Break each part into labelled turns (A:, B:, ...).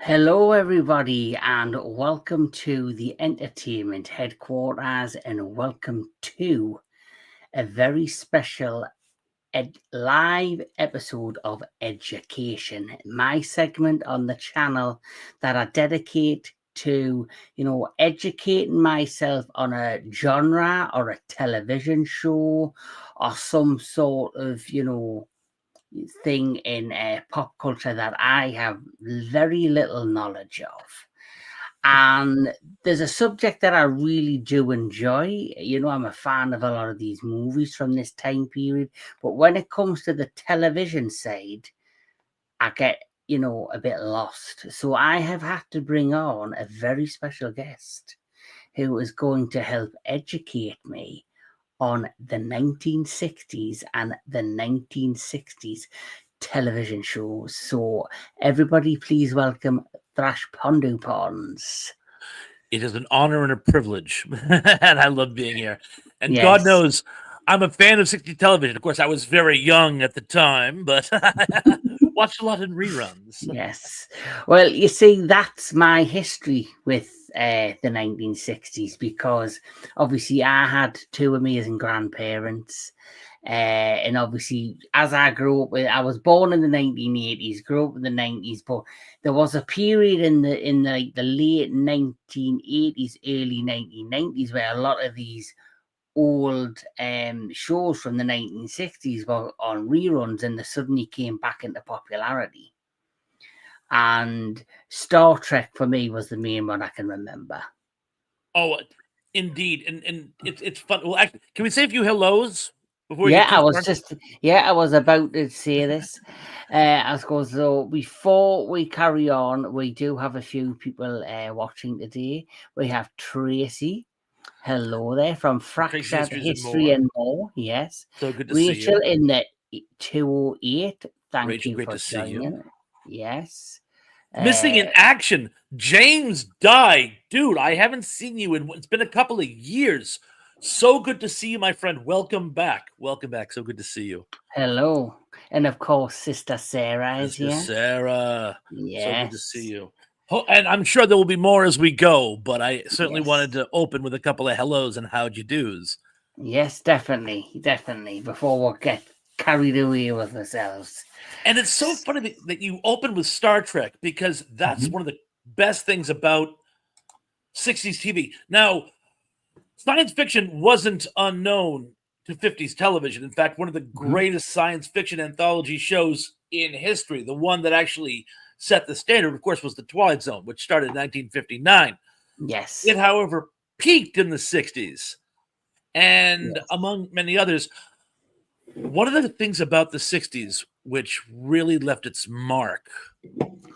A: Hello, everybody, and welcome to the entertainment headquarters, and welcome to a very special live episode of Education, my segment on the channel that I dedicate to, educating myself on a genre or a television show or some sort of, thing in pop culture that I have very little knowledge of. And there's a subject that I really do enjoy. I'm a fan of a lot of these movies from this time period. But when it comes to the television side, I get, a bit lost. So I have had to bring on a very special guest who is going to help educate me on the 1960s and the 1960s television shows. So everybody please welcome Thrash Pondu Pons.
B: It is an honor and a privilege, and I love being here. And
A: Yes.
B: God knows, I'm a fan of 60 television. Of course, I was very young at the time, but watched a lot in reruns.
A: Yes. Well, you see, that's my history with the 1960s, because obviously I had two amazing grandparents. And obviously, as I grew up, I was born in the 1980s, grew up in the 90s, but there was a period in the late 1980s, early 1990s, where a lot of these old shows from the 1960s were on reruns, and they suddenly came back into popularity. And Star Trek for me was the main one I can remember.
B: Oh, indeed, and it's fun. Well, actually, can we say a few hellos?
A: I was about to say this. I suppose, though, before we carry on, we do have a few people watching today. We have Tracy. Hello there, from Fractured History and More. Yes.
B: So good to
A: Rachel
B: see you.
A: in the 208. Thank
B: Rachel,
A: you
B: great
A: for
B: to see
A: joining.
B: you.
A: Yes.
B: Missing in action. James Dye. Dude, I haven't seen you it's been a couple of years. So good to see you, my friend. Welcome back. Welcome back. So good to see you.
A: Hello. And of course, Sister Sarah is here.
B: Sarah.
A: Yes.
B: So good to see you. And I'm sure there will be more as we go, but I certainly wanted to open with a couple of hellos and how'd you do's.
A: Yes, definitely. Before we get carried away with ourselves.
B: And it's so funny that you open with Star Trek, because that's one of the best things about 60s TV. Now, science fiction wasn't unknown to 50s television. In fact, one of the greatest science fiction anthology shows in history, the one that actually set the standard, of course, was The Twilight Zone, which started in 1959.
A: Yes.
B: It, however, peaked in the 60s. And among many others, one of the things about the 60s which really left its mark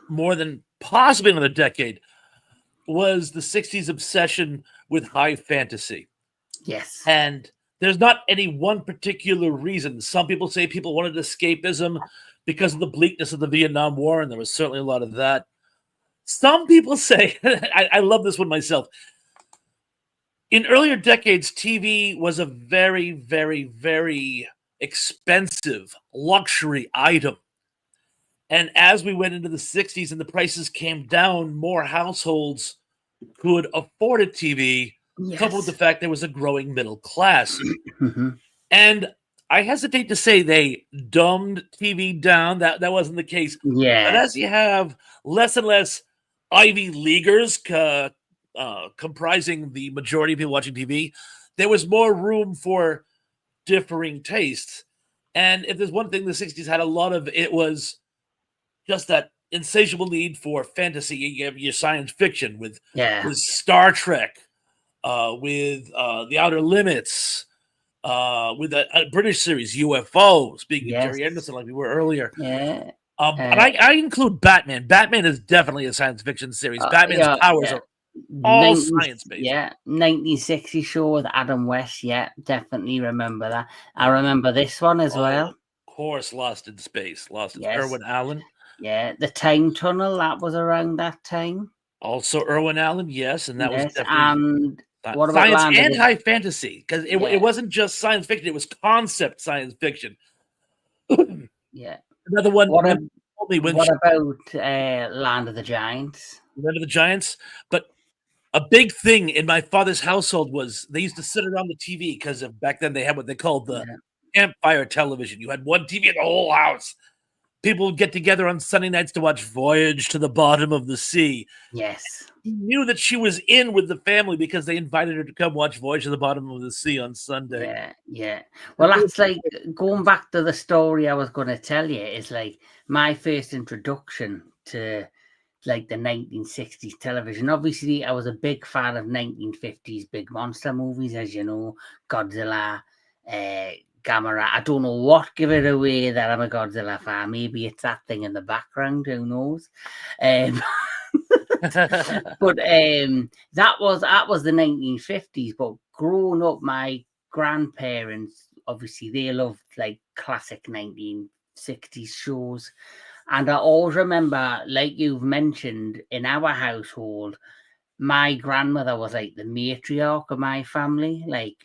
B: more than possibly another decade was the 60s obsession with high fantasy.
A: Yes.
B: And there's not any one particular reason. Some people say people wanted escapism because of the bleakness of the Vietnam War, and there was certainly a lot of that. Some people say, I love this one myself, in earlier decades, TV was a very, very, very expensive luxury item. And as we went into the 60s and the prices came down, more households could afford a TV, coupled with the fact there was a growing middle class. And I hesitate to say they dumbed TV down. That wasn't the case.
A: Yeah.
B: But as you have less and less Ivy Leaguers comprising the majority of people watching TV, there was more room for differing tastes. And if there's one thing the 60s had a lot of, it was just that insatiable need for fantasy. You have your science fiction with Star Trek, with The Outer Limits, with a British series, UFO, speaking of Jerry Anderson like we were earlier.
A: Yeah.
B: And I include Batman. Batman is definitely a science fiction series. Batman's powers are all science-based.
A: Yeah, 1960 show with Adam West. Yeah, definitely remember that. I remember this one as well.
B: Of course, Lost in Space. Irwin Allen.
A: Yeah, The Time Tunnel, that was around that time.
B: Also Irwin Allen, yes, and that was definitely...
A: And what about
B: science and high fantasy, because it wasn't just science fiction, it was concept science fiction.
A: Yeah.
B: Another one told me when
A: what about Land of the Giants?
B: Remember the Giants? But a big thing in my father's household was they used to sit around the TV because back then they had what they called the
A: Yeah.
B: campfire television. You had one TV in the whole house. People would get together on Sunday nights to watch Voyage to the Bottom of the Sea.
A: Yes.
B: He knew that she was in with the family because they invited her to come watch Voyage to the Bottom of the Sea on Sunday.
A: Yeah, yeah. Well, that's like going back to the story I was going to tell you. Is like my first introduction to like the 1960s television. Obviously, I was a big fan of 1950s big monster movies, as you know, Godzilla, Gamera. I don't know what give it away that I'm a Godzilla fan. Maybe it's that thing in the background. Who knows? But that was the 1950s. But growing up, my grandparents obviously they loved like classic 1960s shows, and I always remember, like you've mentioned, in our household, my grandmother was like the matriarch of my family. Like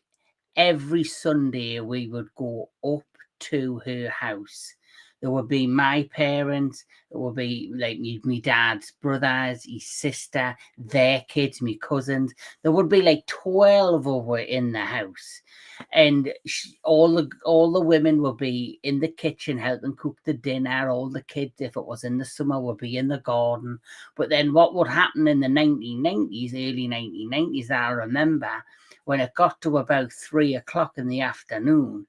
A: every Sunday, we would go up to her house. There would be my parents, it would be like me dad's brothers, his sister, their kids, my cousins. There would be like 12 of us in the house. And all the women would be in the kitchen helping cook the dinner. All the kids, if it was in the summer, would be in the garden. But then what would happen in the 1990s, early 1990s, I remember, when it got to about 3 o'clock in the afternoon,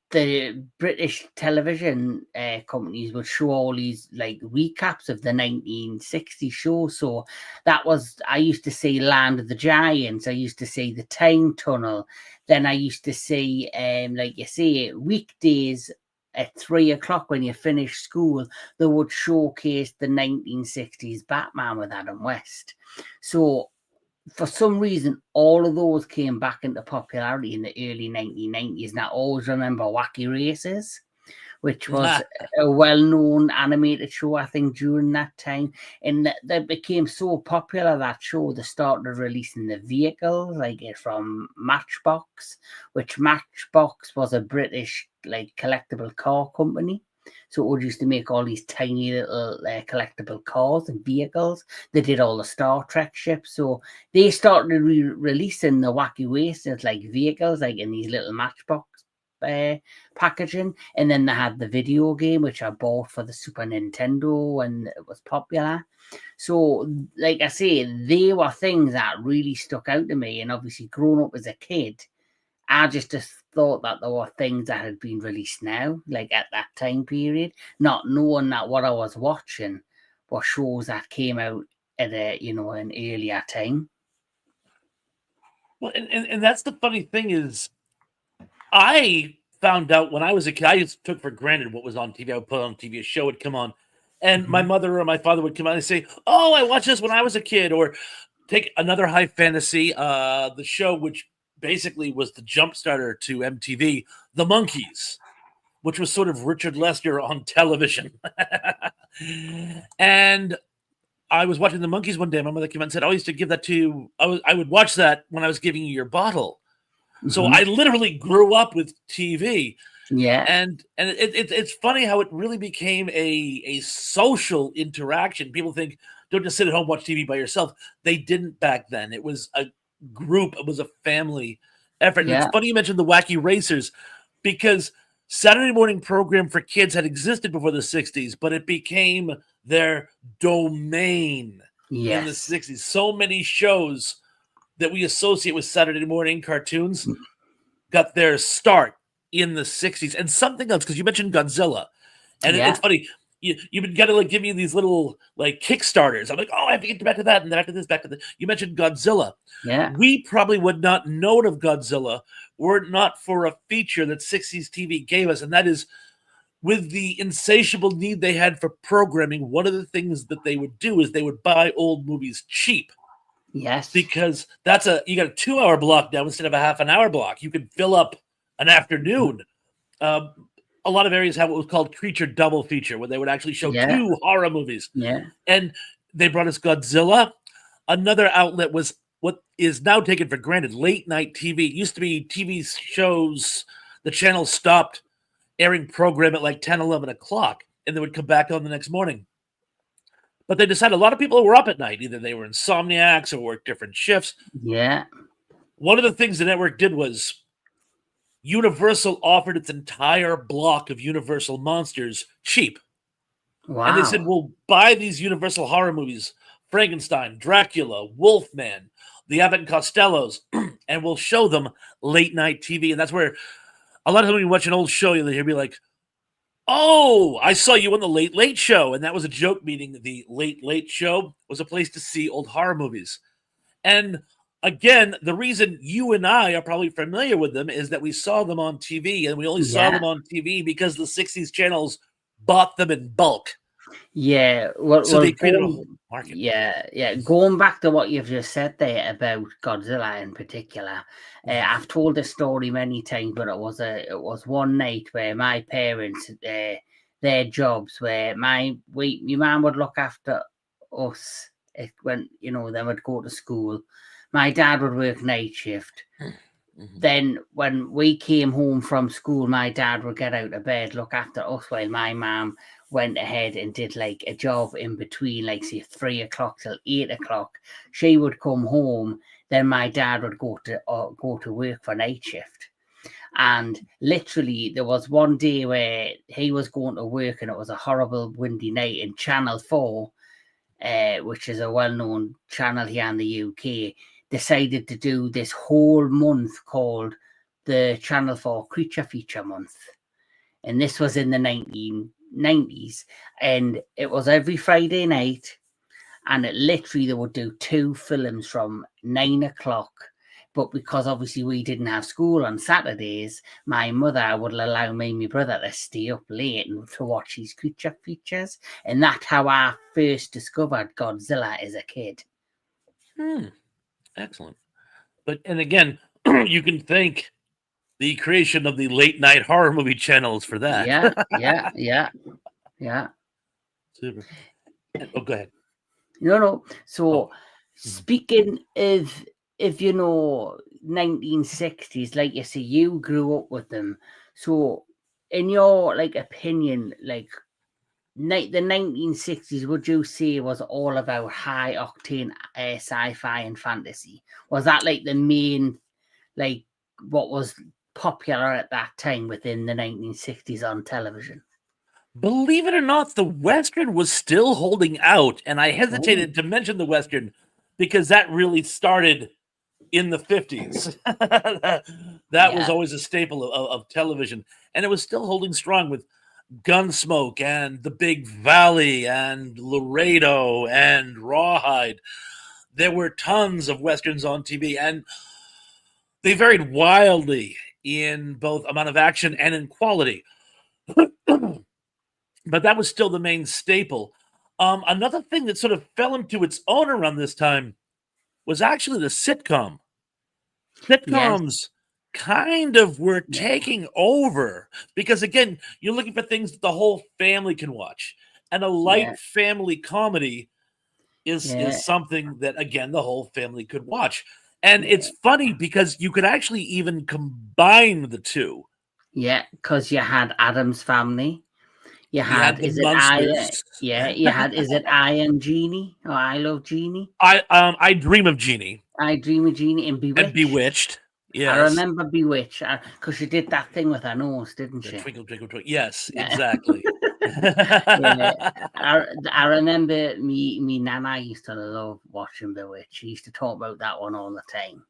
A: the British television companies would show all these like recaps of the 1960 shows. So that was, I used to see Land of the Giants, I used to see The Time Tunnel, then I used to see, like you say, weekdays at 3 o'clock when you finish school, they would showcase the 1960s Batman with Adam West. So for some reason, all of those came back into popularity in the early 1990s. And I always remember Wacky Races, which was a well-known animated show, I think, during that time. And that became so popular, that show, they started releasing the vehicles, like from Matchbox, which Matchbox was a British like collectible car company. So it would used to make all these tiny little collectible cars and vehicles. They did all the Star Trek ships. So they started releasing the Wacky Races like vehicles, like in these little Matchbox packaging. And then they had the video game, which I bought for the Super Nintendo, and it was popular. So, like I say, they were things that really stuck out to me. And obviously, growing up as a kid, I just thought that there were things that had been released now, like at that time period, not knowing that what I was watching were shows that came out at an earlier time.
B: Well, and that's the funny thing is, I found out when I was a kid. I just took for granted what was on TV. I would put on TV, a show would come on, and my mother or my father would come out and say, "Oh, I watched this when I was a kid," or take another high fantasy, the show which basically was the jump starter to MTV, The Monkees, which was sort of Richard Lester on television. And I was watching The Monkees one day. My mother came out and said, "I used to give that to you. I would watch that when I was giving you your bottle." So I literally grew up with TV.
A: Yeah.
B: And it's funny how it really became a social interaction. People think, don't just sit at home, watch TV by yourself. They didn't back then. It was a group. It was a family effort. And it's funny you mentioned the Wacky Racers, because Saturday morning program for kids had existed before the 60s, but it became their domain in the 60s. So many shows that we associate with Saturday morning cartoons got their start in the 60s. And something else, because you mentioned Godzilla. And it's funny. You've got to like give me these little like Kickstarters. I'm like, oh, I have to get back to that, and then after this, back to this. You mentioned Godzilla.
A: Yeah.
B: We probably would not know of Godzilla were it not for a feature that 60s TV gave us, and that is, with the insatiable need they had for programming, one of the things that they would do is they would buy old movies cheap.
A: Yes.
B: Because you got a 2-hour block now instead of a half an hour block. You could fill up an afternoon. A lot of areas have what was called creature double feature, where they would actually show 2 horror movies.
A: Yeah.
B: And they brought us Godzilla. Another outlet was what is now taken for granted, late night TV. It used to be TV shows, the channel stopped airing program at like 10, 11 o'clock. and they would come back on the next morning. But they decided a lot of people were up at night. Either they were insomniacs or worked different shifts.
A: Yeah.
B: One of the things the network did was Universal offered its entire block of Universal monsters cheap.
A: Wow.
B: And they said, we'll buy these Universal horror movies, Frankenstein, Dracula, Wolfman, the Abbott and Costellos, and we'll show them late night TV. And that's where a lot of times when you watch an old show, you'll hear me like, oh, I saw you on the Late Late Show. And that was a joke, meaning the Late Late Show was a place to see old horror movies. And again, the reason you and I are probably familiar with them is that we saw them on TV, and we only saw them on TV because the 60s channels bought them in bulk.
A: Yeah.
B: So they created a whole market.
A: Yeah. Going back to what you've just said there about Godzilla in particular, I've told this story many times, but it was one night where my parents, their jobs where my mum would look after us when they would go to school. My dad would work night shift. Mm-hmm. Then when we came home from school, my dad would get out of bed, look after us, while my mum went ahead and did like a job in between, like say 3 o'clock till 8 o'clock. She would come home, then my dad would go to work for night shift. And literally there was one day where he was going to work and it was a horrible windy night, and Channel 4, which is a well-known channel here in the UK, decided to do this whole month called the Channel 4 Creature Feature Month. And this was in the 1990s. And it was every Friday night. And it literally, they would do 2 films from 9 o'clock. But because obviously we didn't have school on Saturdays, my mother would allow me and my brother to stay up late and to watch these creature features. And that's how I first discovered Godzilla as a kid.
B: Excellent. And again, you can thank the creation of the late night horror movie channels for that.
A: Yeah.
B: Super. Oh, go ahead.
A: No. So speaking of 1960s, like you say, you grew up with them. So in your opinion, the 1960s, would you say was all about high octane sci-fi and fantasy? Was that the main, what was popular at that time within the 1960s on television?
B: Believe it or not, the Western was still holding out, and I hesitated to mention the Western because that really started in the 50s. that was always a staple of television, and it was still holding strong with Gunsmoke and The Big Valley and Laredo and Rawhide. There were tons of Westerns on TV, and they varied wildly in both amount of action and in quality. But that was still the main staple. Another thing that sort of fell into its own around this time was actually the sitcom. Sitcoms kind of were taking over because, again, you're looking for things that the whole family can watch. And a light family comedy is something that, again, the whole family could watch. And it's funny because you could actually even combine the two.
A: Yeah, because you had Addams Family. You had
B: is it I
A: Am Jeannie or I Love Jeannie?
B: I Dream of Jeannie.
A: I Dream of Jeannie and Bewitched.
B: Yes.
A: I remember Bewitched because she did that thing with her nose, didn't she?
B: Twinkle, twinkle, twinkle. Yes, exactly.
A: I remember me nana used to love watching Bewitched. She used to talk about that one all the time.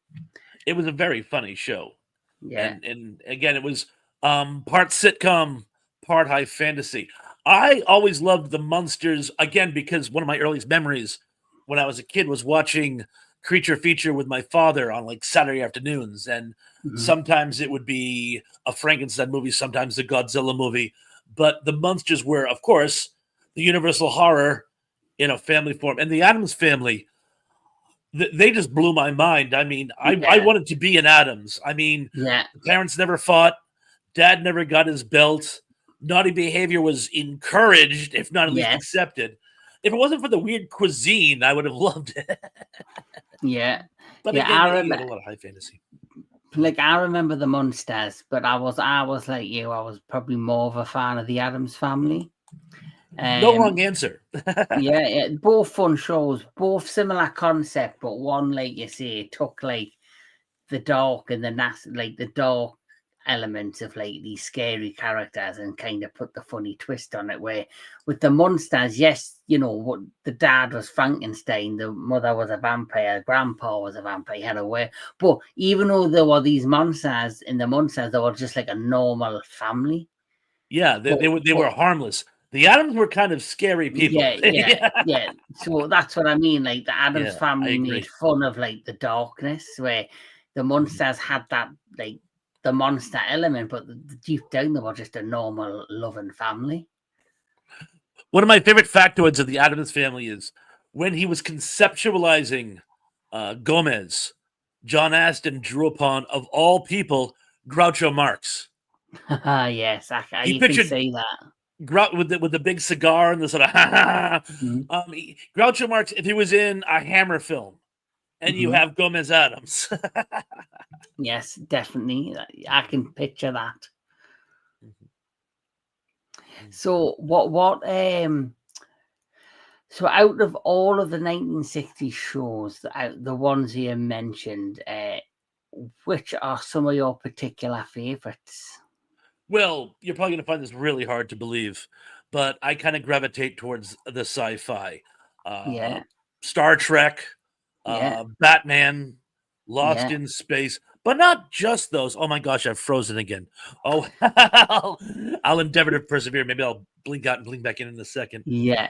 B: It was a very funny show.
A: Yeah.
B: And again, it was part sitcom, part high fantasy. I always loved the Munsters, again, because one of my earliest memories when I was a kid was watching Creature Feature with my father on Saturday afternoons. And sometimes it would be a Frankenstein movie, sometimes a Godzilla movie. But the Munsters were, of course, the Universal horror in a family form. And the Addams Family, they just blew my mind. I mean, I wanted to be an Addams. I mean, the parents never fought. Dad never got his belt. Naughty behavior was encouraged, if not at least accepted. If it wasn't for the weird cuisine, I would have loved it.
A: But
B: again, I remember a lot of high fantasy.
A: I remember the Munsters, but I was like you. I was probably more of a fan of the Addams Family.
B: No wrong answer.
A: Yeah, both fun shows, both similar concept, but one, like you say, took like the dark and the dark elements of like these scary characters and kind of put the funny twist on it. Where with the monsters, yes, what the dad was Frankenstein, the mother was a vampire, grandpa was a vampire, had a way. But even though there were these monsters in the monsters, they were just like a normal family.
B: Yeah,
A: But,
B: they were harmless. The Adams were kind of scary people.
A: yeah. So that's what I mean. Like the Adams
B: Yeah, I
A: family made
B: agree.
A: fun of like the darkness, where the monsters had that like the monster element, but deep down they were just a normal loving family.
B: One of my favorite factoids of the Addams Family is when he was conceptualizing Gomez, John Aston drew upon, of all people, Groucho Marx.
A: Yes,
B: He
A: you can
B: pictured
A: see that.
B: with the big cigar and the sort of Groucho Marx if he was in a Hammer film, and you have Gomez Adams.
A: Yes, definitely. I can picture that. So so out of all of the 1960s shows, the ones you mentioned, which are some of your particular favorites?
B: Well, you're probably going to find this really hard to believe, but I kind of gravitate towards the sci-fi.
A: Yeah,
B: Star Trek,
A: yeah,
B: Batman, Lost
A: yeah,
B: in Space, but not just those. Oh my gosh, I've frozen again. Oh, I'll endeavor to persevere. Maybe I'll blink out and blink back in a second.
A: yeah.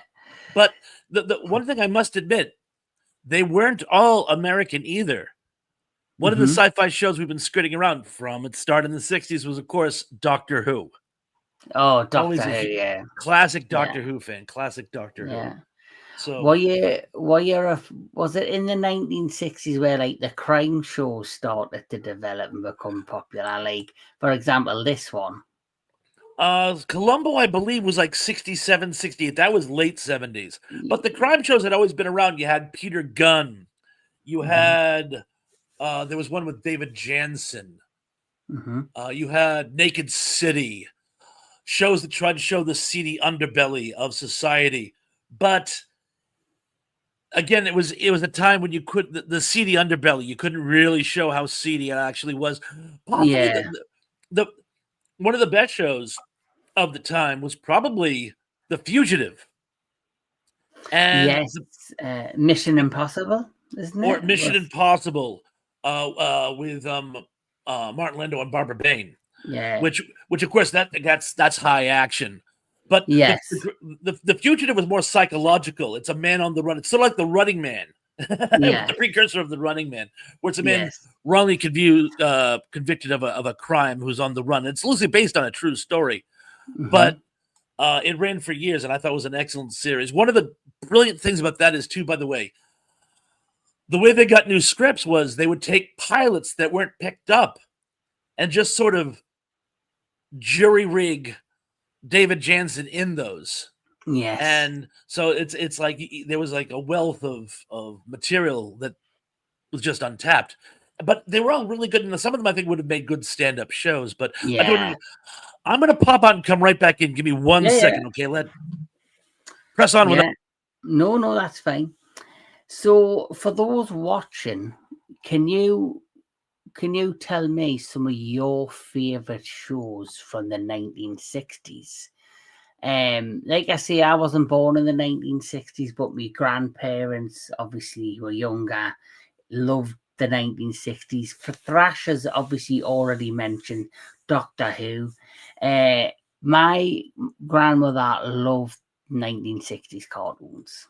B: But the one thing I must admit, they weren't all American either. One of the sci-fi shows we've been skirting around from its start in the 60s was, of course, Doctor Who.
A: Oh,
B: Always
A: Doctor
B: a
A: Who, yeah,
B: classic
A: yeah,
B: Doctor Who fan. Classic Doctor Who.
A: yeah.
B: So,
A: Was it in the 1960s where like the crime shows started to develop and become popular? Like, for example, this one.
B: Columbo, I believe, was like 67, 68. That was late 70s. But the crime shows had always been around. You had Peter Gunn. You had, there was one with David Jansen. You had Naked City. Shows that tried to show the seedy underbelly of society. But again, it was a time when you could the seedy underbelly. You couldn't really show how seedy it actually was. Possibly
A: Yeah,
B: the one of the best shows of the time was probably The Fugitive, and
A: yes. Mission Impossible, isn't
B: or
A: it?
B: Mission Impossible, with Martin Landau and Barbara Bain,
A: Yeah.
B: which of course that's high action. But
A: Yes.
B: the Fugitive was more psychological. It's a man on the run. It's sort of like The Running Man.
A: Yeah.
B: The precursor of The Running Man, where it's a man
A: Yes.
B: wrongly convicted of a crime who's on the run. It's loosely based on a true story, but it ran for years, and I thought it was an excellent series. One of the brilliant things about that is, too, by the way, the way they got new scripts was they would take pilots that weren't picked up and just sort of jury rig David Jansen in those.
A: Yes.
B: And so it's like there was like a wealth of material that was just untapped. But they were all really good, and some of them I think would have made good stand-up shows. But
A: yeah.
B: I'm going to pop out and come right back in. Give me one second, okay? Press on with it.
A: No, that's fine. So, for those watching, can you tell me some of your favorite shows from the 1960s? Like I say, I wasn't born in the 1960s, but my grandparents, obviously, were younger, loved the 1960s. For Thrashers, obviously, already mentioned Doctor Who. My grandmother loved 1960s cartoons.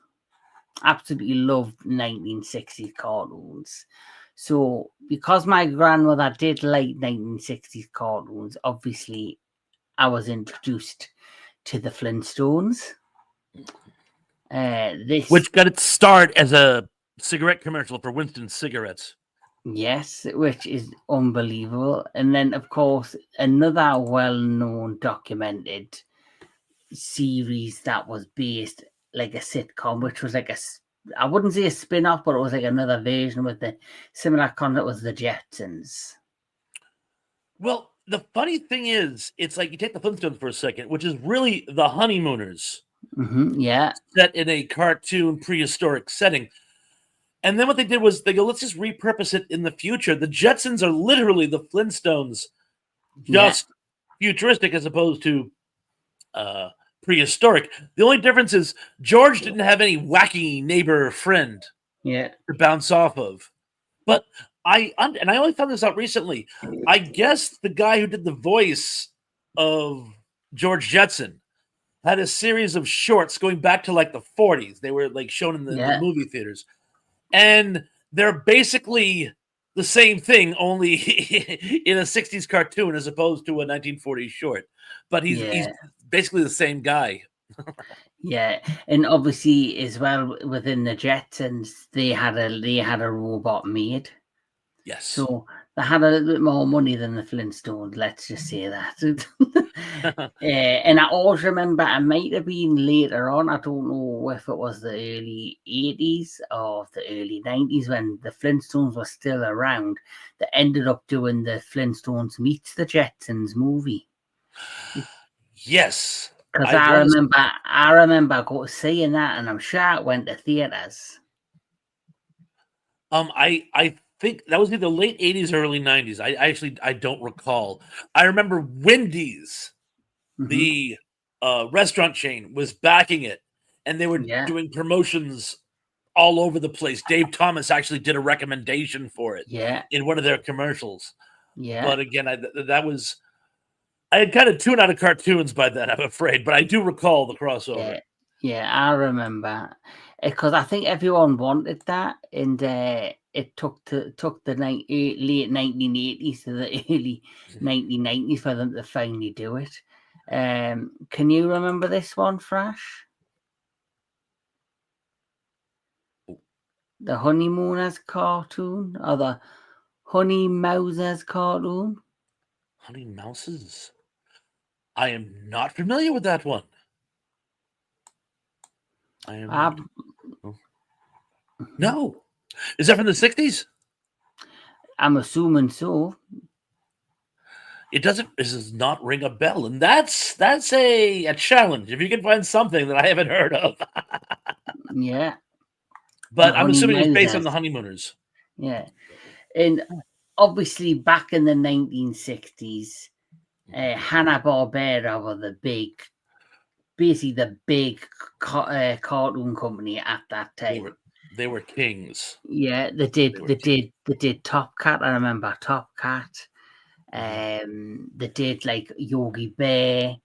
A: Absolutely loved 1960s cartoons. So, because my grandmother did like 1960s cartoons, obviously, I was introduced to the Flintstones.
B: Which got its start as a cigarette commercial for Winston cigarettes.
A: Yes, which is unbelievable. And then, of course, another well-known documented series that was based like a sitcom, which was like I wouldn't say a spin-off, but it was like another version with the similar concept, was the Jetsons.
B: Well, the funny thing is, it's like you take the Flintstones for a second, which is really the Honeymooners
A: Yeah,
B: set in a cartoon prehistoric setting. And then what they did was they go, let's just repurpose it in the future. The Jetsons are literally the Flintstones,
A: yeah,
B: just futuristic as opposed to prehistoric. The only difference is George didn't have any wacky neighbor friend
A: yeah,
B: to bounce off of. But I only found this out recently. I guess the guy who did the voice of George Jetson had a series of shorts going back to like the 40s. They were like shown in the
A: yeah,
B: movie theaters. And they're basically the same thing, only in a 60s cartoon as opposed to a 1940s short. But he's
A: yeah,
B: basically the same guy.
A: yeah. And obviously, as well, within the Jetsons, they had a robot maid.
B: Yes.
A: So they had a little bit more money than the Flintstones, let's just say that. And I also remember it might have been later on, I don't know if it was the early 80s or the early 90s when the Flintstones were still around, that ended up doing the Flintstones Meets the Jetsons movie.
B: Yes.
A: Because I remember seeing that, and I'm sure it went to theaters.
B: I think that was either late 80s or early 90s. I don't recall. I remember Wendy's, the restaurant chain, was backing it, and they were doing promotions all over the place. Dave Thomas actually did a recommendation for it in one of their commercials. But again, I had kind of tuned out of cartoons by then, I'm afraid, but I do recall the crossover.
A: Yeah, I remember, because I think everyone wanted that, and it took the late 1980s to the early 1990s for them to finally do it. Can you remember this one, Fresh? The Honeymooners cartoon, or the Honey Mousers cartoon?
B: Honey Mouses? I am not familiar with that one. I am not. No. Is that from the 60s?
A: I'm assuming so.
B: This does not ring a bell, and that's a challenge. If you can find something that I haven't heard of.
A: Yeah.
B: But I'm assuming it's based on the Honeymooners.
A: Yeah. And obviously back in the 1960s, Hanna-Barbera were basically the big cartoon company at that time.
B: They were kings.
A: Yeah, they did Top Cat. I remember Top Cat. They did like Yogi Bear.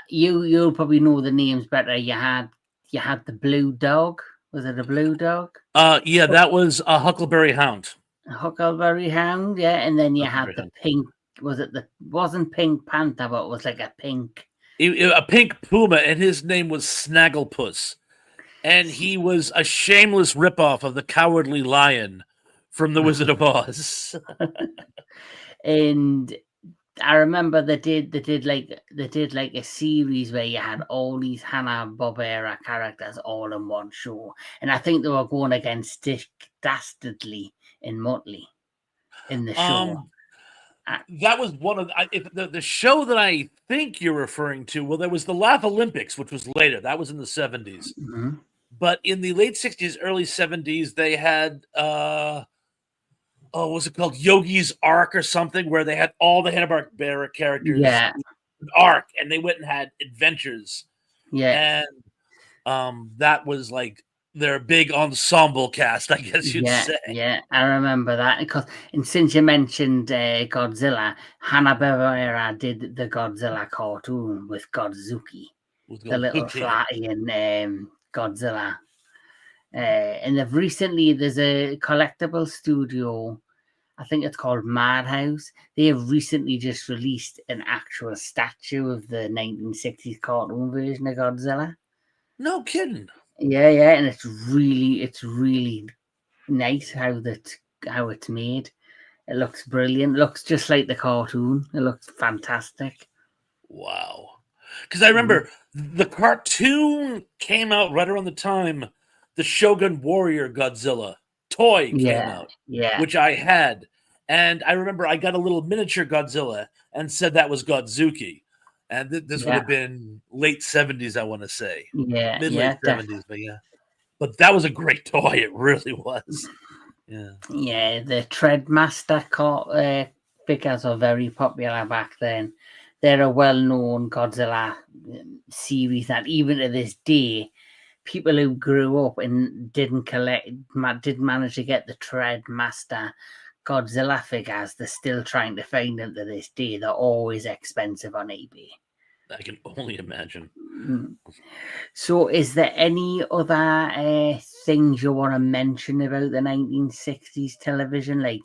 A: You'll probably know the names better. You had the Blue Dog. Was it a Blue Dog?
B: Yeah, that was a Huckleberry Hound.
A: Huckleberry Hound, yeah, and then you had the pink. Wasn't Pink Panther, but it was like a pink
B: puma, and his name was Snagglepuss, and he was a shameless ripoff of the Cowardly Lion from The Wizard of Oz.
A: And I remember they did like a series where you had all these Hanna-Barbera characters all in one show, and I think they were going against Dick Dastardly and Muttley in the show.
B: That was one of the show that I think you're referring to. Well, there was the Laugh Olympics, which was later. That was in the 70s. But in the late 60s, early 70s, they had what was it called? Yogi's Ark or something, where they had all the Hanna-Barbera characters.
A: Yeah.
B: Ark, and they went and had adventures.
A: Yeah.
B: And that was like their big ensemble cast, I guess you'd say.
A: Yeah, I remember that. And since you mentioned Godzilla, Hanna-Barbera did the Godzilla cartoon with Godzuki, the little flying Godzilla. And there's a collectible studio, I think it's called Madhouse. They have recently just released an actual statue of the 1960s cartoon version of Godzilla.
B: No kidding.
A: Yeah, and it's really nice how it's made. It looks brilliant. It looks just like the cartoon. It looks fantastic.
B: Wow. Because I remember the cartoon came out right around the time the Shogun Warrior Godzilla toy came out, which I had. And I remember I got a little miniature Godzilla and said that was Godzuki. And this would
A: Yeah.
B: have been late 70s, I want to say.
A: Yeah.
B: Mid-late
A: Yeah.
B: 70s, but yeah. But that was a great toy. It really was. Yeah.
A: Yeah. The Treadmaster figures are very popular back then. They're a well-known Godzilla series that even to this day, people who grew up and didn't manage to get the Treadmaster Godzilla figures, they're still trying to find them to this day. They're always expensive on eBay.
B: I can only imagine.
A: So, is there any other things you want to mention about the 1960s television? Like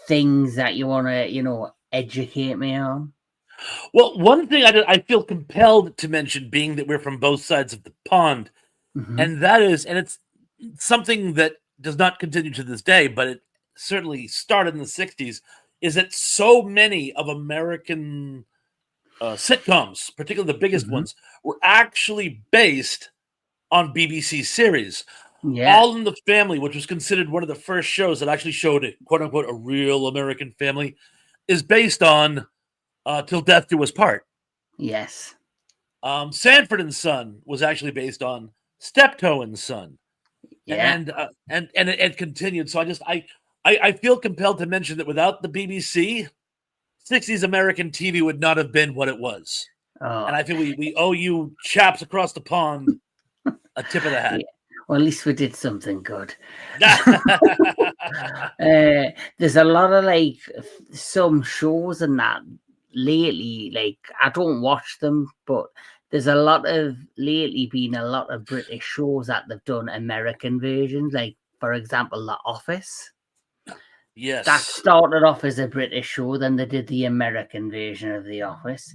A: things that you want to, educate me on?
B: Well, one thing I feel compelled to mention, being that we're from both sides of the pond,
A: Mm-hmm.
B: and that is, and it's something that does not continue to this day, but it certainly started in the 60s, is that so many of American sitcoms, particularly the biggest
A: Mm-hmm.
B: ones, were actually based on BBC series.
A: Yeah.
B: All in the Family, which was considered one of the first shows that actually showed it, quote unquote, a real American family, is based on Till Death Do Us Part.
A: Yes.
B: Sanford and Son was actually based on Steptoe and Son,
A: Yeah.
B: and it continued. So I feel compelled to mention that without the BBC, 60s American TV would not have been what it was.
A: Oh,
B: And I feel we owe you chaps across the pond a tip of the hat.
A: yeah. Well, at least we did something good.
B: Yeah.
A: There's a lot of some shows and that lately. Like I don't watch them, but there's a lot of lately been a lot of British shows that they've done American versions. Like for example, The Office. That
B: Yes.
A: started off as a British show, then they did the American version of The Office.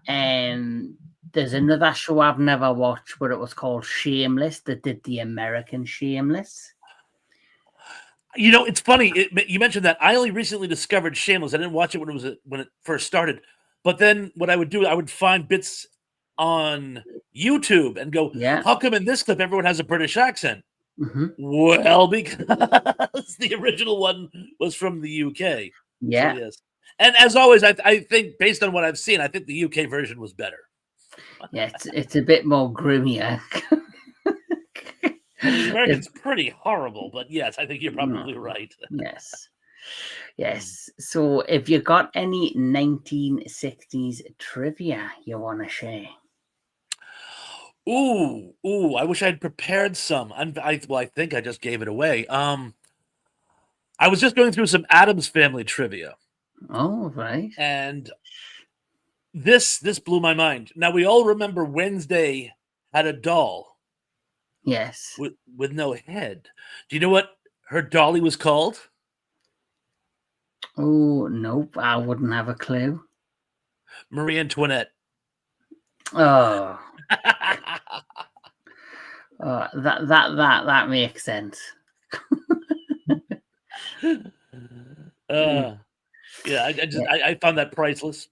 A: And there's another show I've never watched, but it was called Shameless. That did the American Shameless.
B: You know, it's funny. You mentioned that. I only recently discovered Shameless. I didn't watch it when it first started. But then what I would do, I would find bits on YouTube and go,
A: Yeah.
B: how come in this clip everyone has a British accent?
A: Mm-hmm.
B: Well, because the original one was from the UK.
A: Yeah.
B: So, yes. And as always, I think based on what I've seen, I think the UK version was better.
A: Yeah, it's a bit more groomier.
B: And the American's pretty horrible, but yes, I think you're probably right.
A: Yes. Yes. So if you got any 1960s trivia you want to share?
B: Ooh, I wish I'd prepared some. I think I just gave it away. I was just going through some Addams Family trivia,
A: Oh, right.
B: and this blew my mind. Now we all remember Wednesday had a doll
A: Yes.
B: with no head. Do you know what her dolly was called?
A: Oh, nope. I wouldn't have a clue.
B: Marie Antoinette.
A: Oh, that makes sense.
B: Yeah, I found that priceless.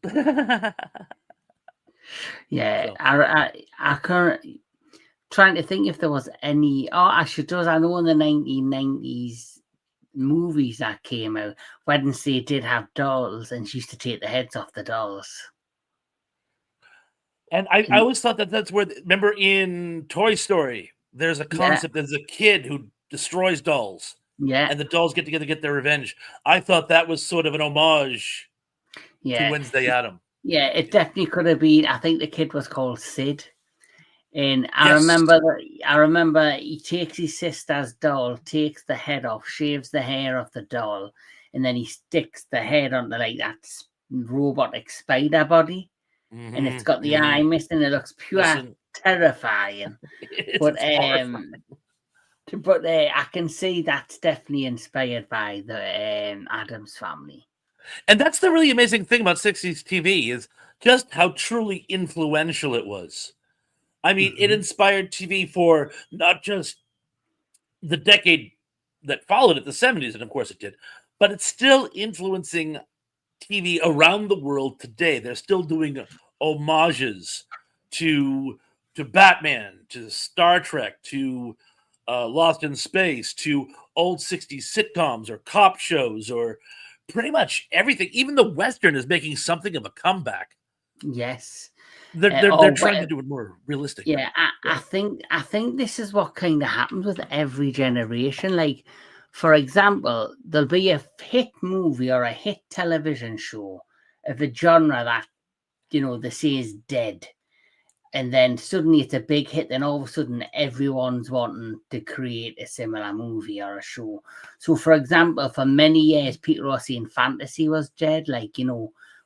A: Yeah,
B: So.
A: I can't trying to think if there was any. Oh, actually, does I know in the 1990s movies that came out, Wednesday did have dolls, and she used to take the heads off the dolls.
B: And I always thought that's where. Remember in Toy Story, there's a concept. There's a kid who destroys dolls.
A: Yeah.
B: And the dolls get together to get their revenge. I thought that was sort of an homage to Wednesday Adam.
A: Yeah, it definitely could have been. I think the kid was called Sid. And I remember he takes his sister's doll, takes the head off, shaves the hair off the doll, and then he sticks the head onto like that robotic spider body. Mm-hmm, and it's got the eye missing. It looks pure terrifying. But I can see that's definitely inspired by the Addams Family.
B: And that's the really amazing thing about 60s TV is just how truly influential it was. I mean, it inspired TV for not just the decade that followed it, the 70s, and of course it did, but it's still influencing TV around the world today. They're still doing homages to Batman, to Star Trek, to Lost in Space, to old 60s sitcoms or cop shows or pretty much everything, even the Western, is making something of a comeback.
A: Yes.
B: They're trying to do it more realistic.
A: Yeah, I think this is what kind of happens with every generation. Like, for example, there'll be a hit movie or a hit television show of a genre that they say is dead, and then suddenly it's a big hit. Then all of a sudden, everyone's wanting to create a similar movie or a show. So, for example, for many years, people were saying fantasy was dead, like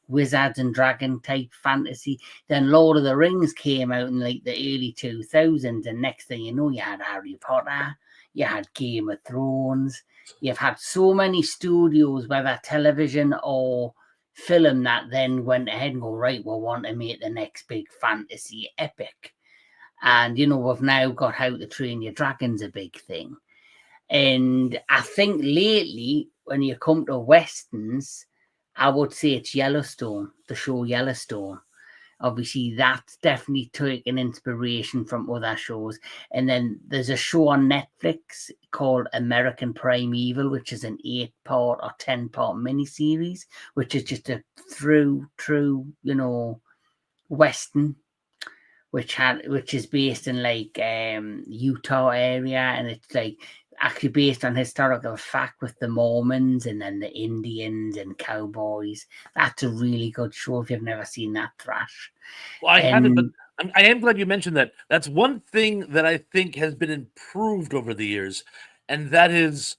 A: wizards and dragon type fantasy. Then Lord of the Rings came out in like the early 2000s, and next thing you know, you had Harry Potter, you had Game of Thrones, you've had so many studios, whether television or film, that then went ahead and go, right, we want to make the next big fantasy epic. And we've now got How to Train Your Dragon's a big thing. And I think lately, when you come to westerns, I would say it's Yellowstone, the show Yellowstone. Obviously, that's definitely taken inspiration from other shows. And then there's a show on Netflix called American Primeval, which is an 8-part or 10-part miniseries, which is just a true, Western, which is based in like Utah area, and it's like actually based on historical fact with the Mormons and then the Indians and cowboys. That's a really good show if you've never seen that, Thrash.
B: Well, I haven't, but I am glad you mentioned that. That's one thing that I think has been improved over the years, and that is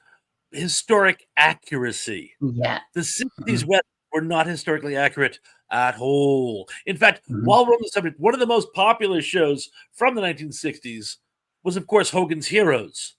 B: historic accuracy.
A: Yeah.
B: The 60s were not historically accurate at all. In fact, while we're on the subject, one of the most popular shows from the 1960s was, of course, Hogan's Heroes.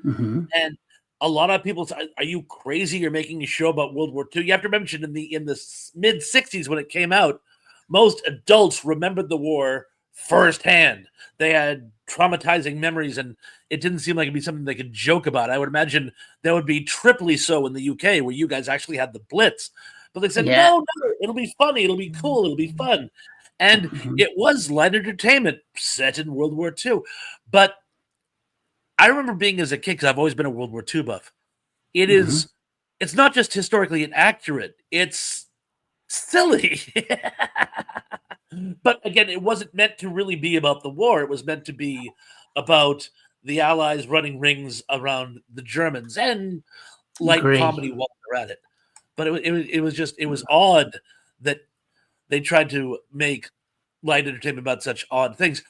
B: And a lot of people say, are you crazy? You're making a show about World War II. You have to mention in the mid 60s when it came out, most adults remembered the war firsthand. They had traumatizing memories, and it didn't seem like it'd be something they could joke about. I would imagine that would be triply so in the UK, where you guys actually had the Blitz. But they said, no, it'll be funny, it'll be cool, it'll be fun. And it was light entertainment set in World War II. But I remember being as a kid, because I've always been a World War II buff. It's not just historically inaccurate, it's silly. But again, it wasn't meant to really be about the war. It was meant to be about the Allies running rings around the Germans and light comedy while they're at it. But it was odd that they tried to make light entertainment about such odd things.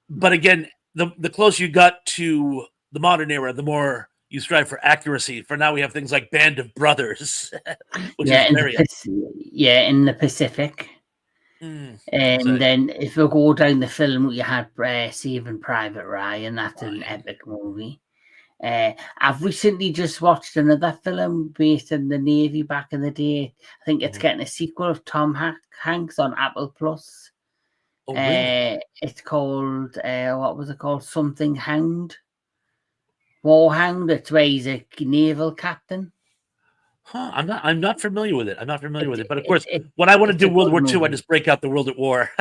B: But again, the closer you got to the modern era, the more you strive for accuracy. For now, we have things like Band of Brothers, which is very
A: in the Pacific. And then if we go down the film, you had Saving Private Ryan. That's an epic movie. I've recently just watched another film based in the Navy back in the day. I think it's getting a sequel of Tom Hanks on Apple Plus.
B: Really?
A: It's called what was it called? Something Hound. Warhound. It's where he's a naval captain.
B: Huh, I'm not familiar with it. But of course, when I want to do World War II, I just break out the World at War.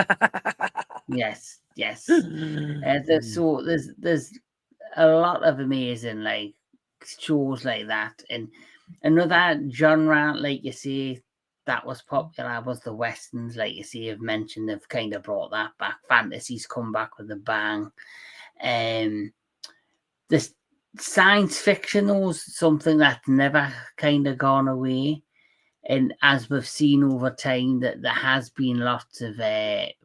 A: Yes. So there's a lot of amazing like shows like that, and another genre, like you say, that was popular was the westerns. Like you say, you've mentioned, they've kind of brought that back. Fantasy's come back with a bang. This science fiction was something that's never kind of gone away, and as we've seen over time, that there has been lots of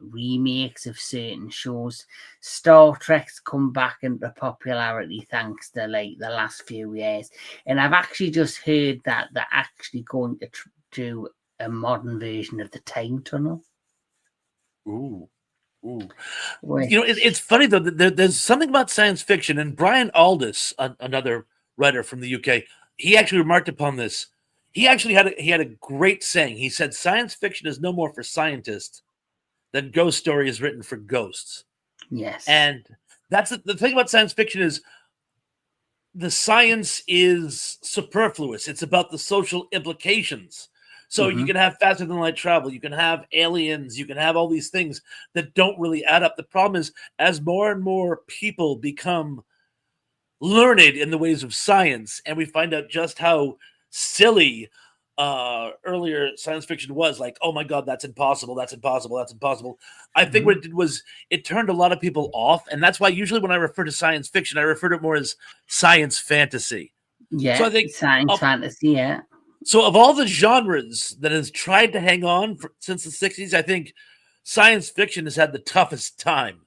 A: remakes of certain shows. Star Trek's come back into popularity thanks to like the last few years, and I've actually just heard that they're actually going to do a modern version of the Time Tunnel.
B: Ooh. It's funny though. There's something about science fiction, and Brian Aldiss, another writer from the UK, he actually remarked upon this. He actually had a great saying. He said, "Science fiction is no more for scientists than ghost story is written for ghosts."
A: Yes,
B: and that's the thing about science fiction is the science is superfluous. It's about the social implications. So you can have faster than light travel, you can have aliens, you can have all these things that don't really add up. The problem is, as more and more people become learned in the ways of science, and we find out just how silly earlier science fiction was like, oh my god, that's impossible, that's impossible, that's impossible. I think what it did was it turned a lot of people off, and that's why usually when I refer to science fiction, I refer to it more as science fantasy. So
A: Yeah,
B: I think
A: science fantasy, yeah.
B: so of all the genres that has tried to hang on since the 60s, I think science fiction has had the toughest time.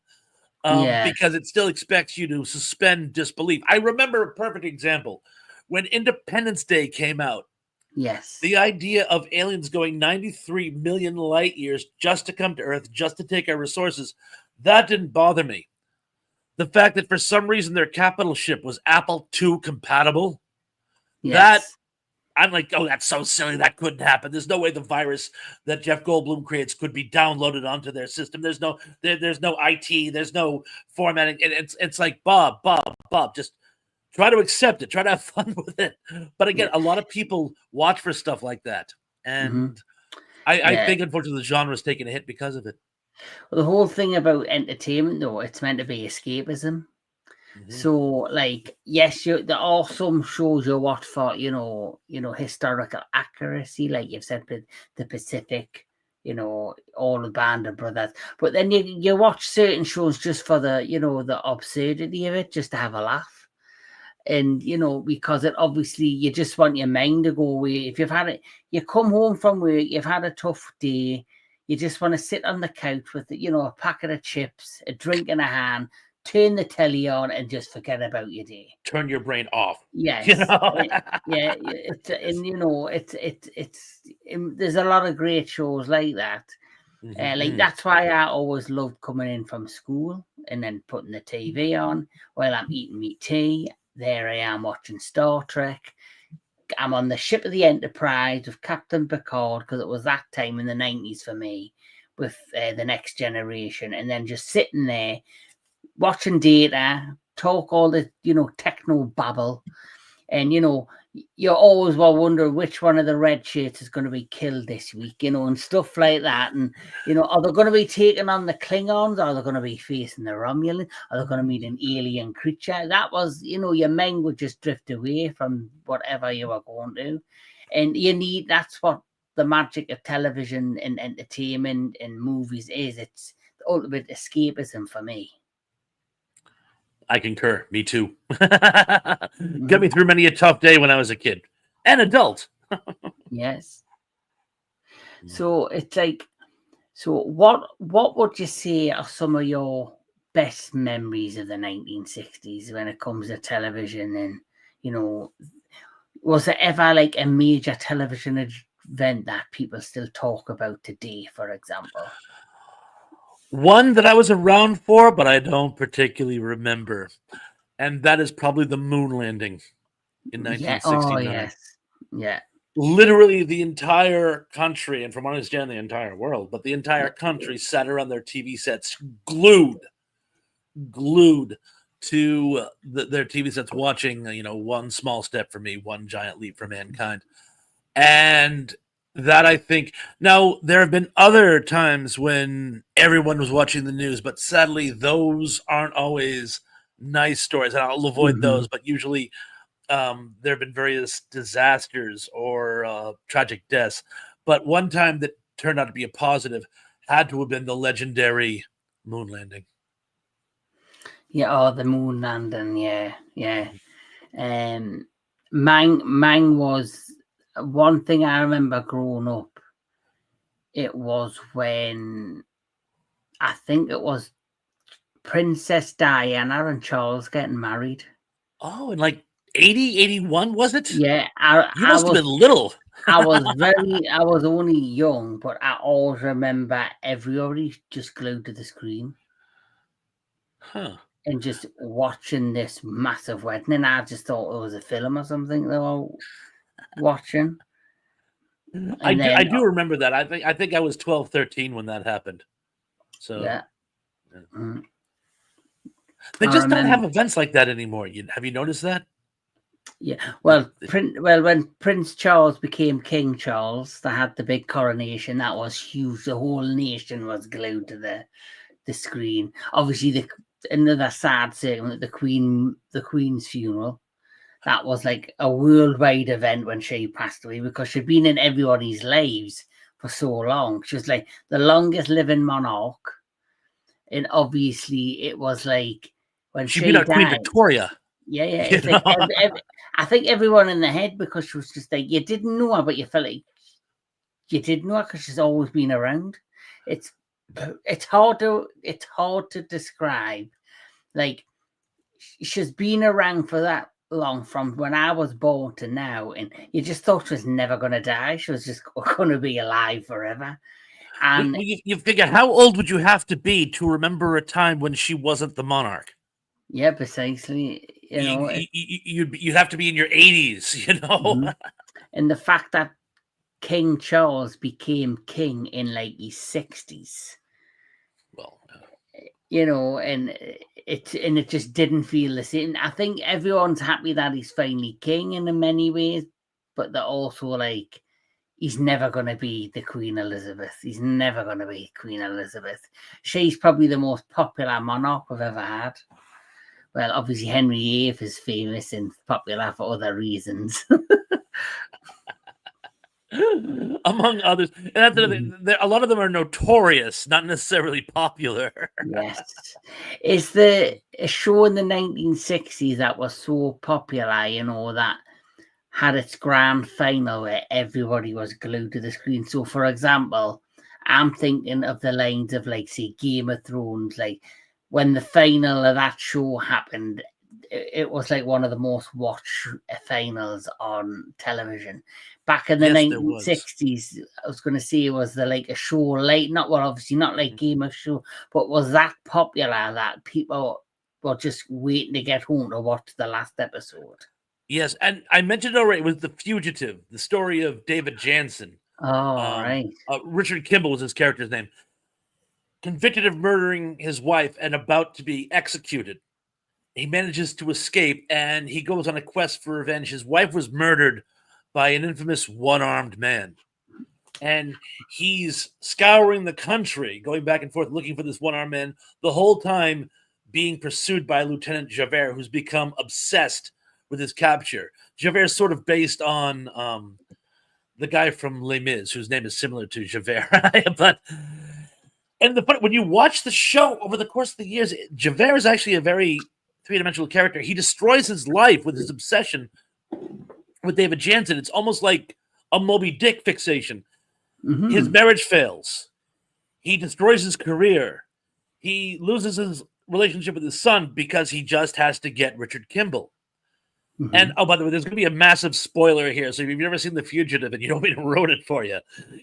B: Because it still expects you to suspend disbelief. I remember a perfect example. When Independence Day came out,
A: yes,
B: the idea of aliens going 93 million light years just to come to Earth, just to take our resources, that didn't bother me. The fact that for some reason their capital ship was Apple II compatible, that
A: yes,
B: I'm like, oh, that's so silly. That couldn't happen. There's no way the virus that Jeff Goldblum creates could be downloaded onto their system. There's no IT. There's no formatting. It's like Bob, just try to accept it. Try to have fun with it. But again, a lot of people watch for stuff like that, and I think unfortunately the genre is taking a hit because of it.
A: Well, the whole thing about entertainment, though, it's meant to be escapism. So, like, yes, there are some shows you watch for, historical accuracy, like you've said, the Pacific, all the Band of Brothers. But then you watch certain shows just for the, the absurdity of it, just to have a laugh. And, because it obviously, you just want your mind to go away. If you've had it, you come home from work, you've had a tough day, you just want to sit on the couch with, a packet of chips, a drink in a hand, turn the telly on and just forget about your day.
B: Turn your brain off.
A: Yes. There's a lot of great shows like that. That's why I always loved coming in from school and then putting the TV on while I'm eating my tea. There I am watching Star Trek. I'm on the ship of the Enterprise with Captain Picard, because it was that time in the 90s for me with the Next Generation, and then just sitting there watching Data talk all the techno babble, and you always will wonder which one of the red shirts is going to be killed this week, and stuff like that. And are they going to be taking on the Klingons? Are they going to be facing the Romulans? Are they going to meet an alien creature? That was, your mind would just drift away from whatever you were going to, and that's what the magic of television and entertainment and movies is. It's the ultimate escapism for me.
B: I concur. Me too. Got me through many a tough day when I was a kid and adult.
A: Yes. So it's like, what would you say are some of your best memories of the 1960s when it comes to television? And was there ever like a major television event that people still talk about today, for example?
B: One that I was around for, but I don't particularly remember. And that is probably the moon landing in 1969.
A: Oh, yes. Yeah.
B: Literally the entire country, and from what I understand, the entire world, but the entire country sat around their TV sets, glued to their TV sets, watching, one small step for me, one giant leap for mankind. And that, I think, now there have been other times when everyone was watching the news, but sadly those aren't always nice stories, and I'll avoid those. But usually there have been various disasters or tragic deaths. But one time that turned out to be a positive had to have been the legendary moon landing.
A: Yeah, the moon landing, yeah. Mine was one thing I remember growing up. It was when I think it was Princess Diana and Charles getting married.
B: Oh, in like 80, 81, was it?
A: Yeah,
B: you must have been little.
A: I was only young, but I always remember everybody just glued to the screen.
B: Huh.
A: And just watching this massive wedding, and I just thought it was a film or something they were watching.
B: I do remember that. I think I was 12, 13 when that happened. So
A: yeah.
B: They just don't have events like that anymore. Have you noticed that?
A: Yeah. Well, when Prince Charles became King Charles, they had the big coronation. That was huge. The whole nation was glued to the screen. Obviously, another sad segment, the Queen's funeral. that was like a worldwide event when she passed away, because she'd been in everybody's lives for so long. She was like the longest living monarch. And obviously it was like when
B: She beat
A: she
B: out Queen
A: died.
B: Victoria.
A: Yeah,
B: You
A: it's like
B: know?
A: I think everyone in the head, because she was just like, you didn't know her, but you felt like you did know her because she's always been around. It's hard to describe. Like, she's been around for that long, from when I was born to now, and you just thought she was never going to die. She was just going to be alive forever. And
B: You figure, how old would you have to be to remember a time when she wasn't the monarch?
A: yeah, precisely.
B: You'd have to be in your 80s, you know?
A: Mhm. And the fact that King Charles became king in like his 60s,
B: Well,
A: and it just didn't feel the same. I think everyone's happy that he's finally king in many ways, but they're also like, he's never going to be the Queen Elizabeth. He's never going to be Queen Elizabeth. She's probably the most popular monarch we've ever had. Well, obviously Henry VIII is famous and popular for other reasons.
B: among others. And that's a lot of them are notorious, not necessarily popular.
A: Yes. It's the a show in the 1960s that was so popular, that had its grand final where everybody was glued to the screen. So, for example, I'm thinking of the lines of, like, say, Game of Thrones. Like, when the final of that show happened, it was like one of the most watched finals on television. Back in the
B: Yes, there was.
A: 1960s, I was going to say, it was like a show late, obviously not like Game of Show, but was that popular that people were just waiting to get home to watch the last episode.
B: Yes, and I mentioned already, it was The Fugitive, the story of David Jansen.
A: Oh, right.
B: Richard Kimball was his character's name. Convicted of murdering his wife and about to be executed. He manages to escape, and he goes on a quest for revenge. His wife was murdered by an infamous one-armed man. And he's scouring the country, going back and forth, looking for this one-armed man, the whole time being pursued by Lieutenant Javert, who's become obsessed with his capture. Javert is sort of based on the guy from Les Mis, whose name is similar to Javert. When you watch the show over the course of the years, Javert is actually a very three-dimensional character. He destroys his life with his obsession with David Jansen. It's almost like a Moby Dick fixation.
A: Mm-hmm.
B: His marriage fails. He destroys his career. He loses his relationship with his son because he just has to get Richard Kimball. Mm-hmm. And, by the way, there's going to be a massive spoiler here. So if you've never seen The Fugitive and you don't want me to ruin it for you,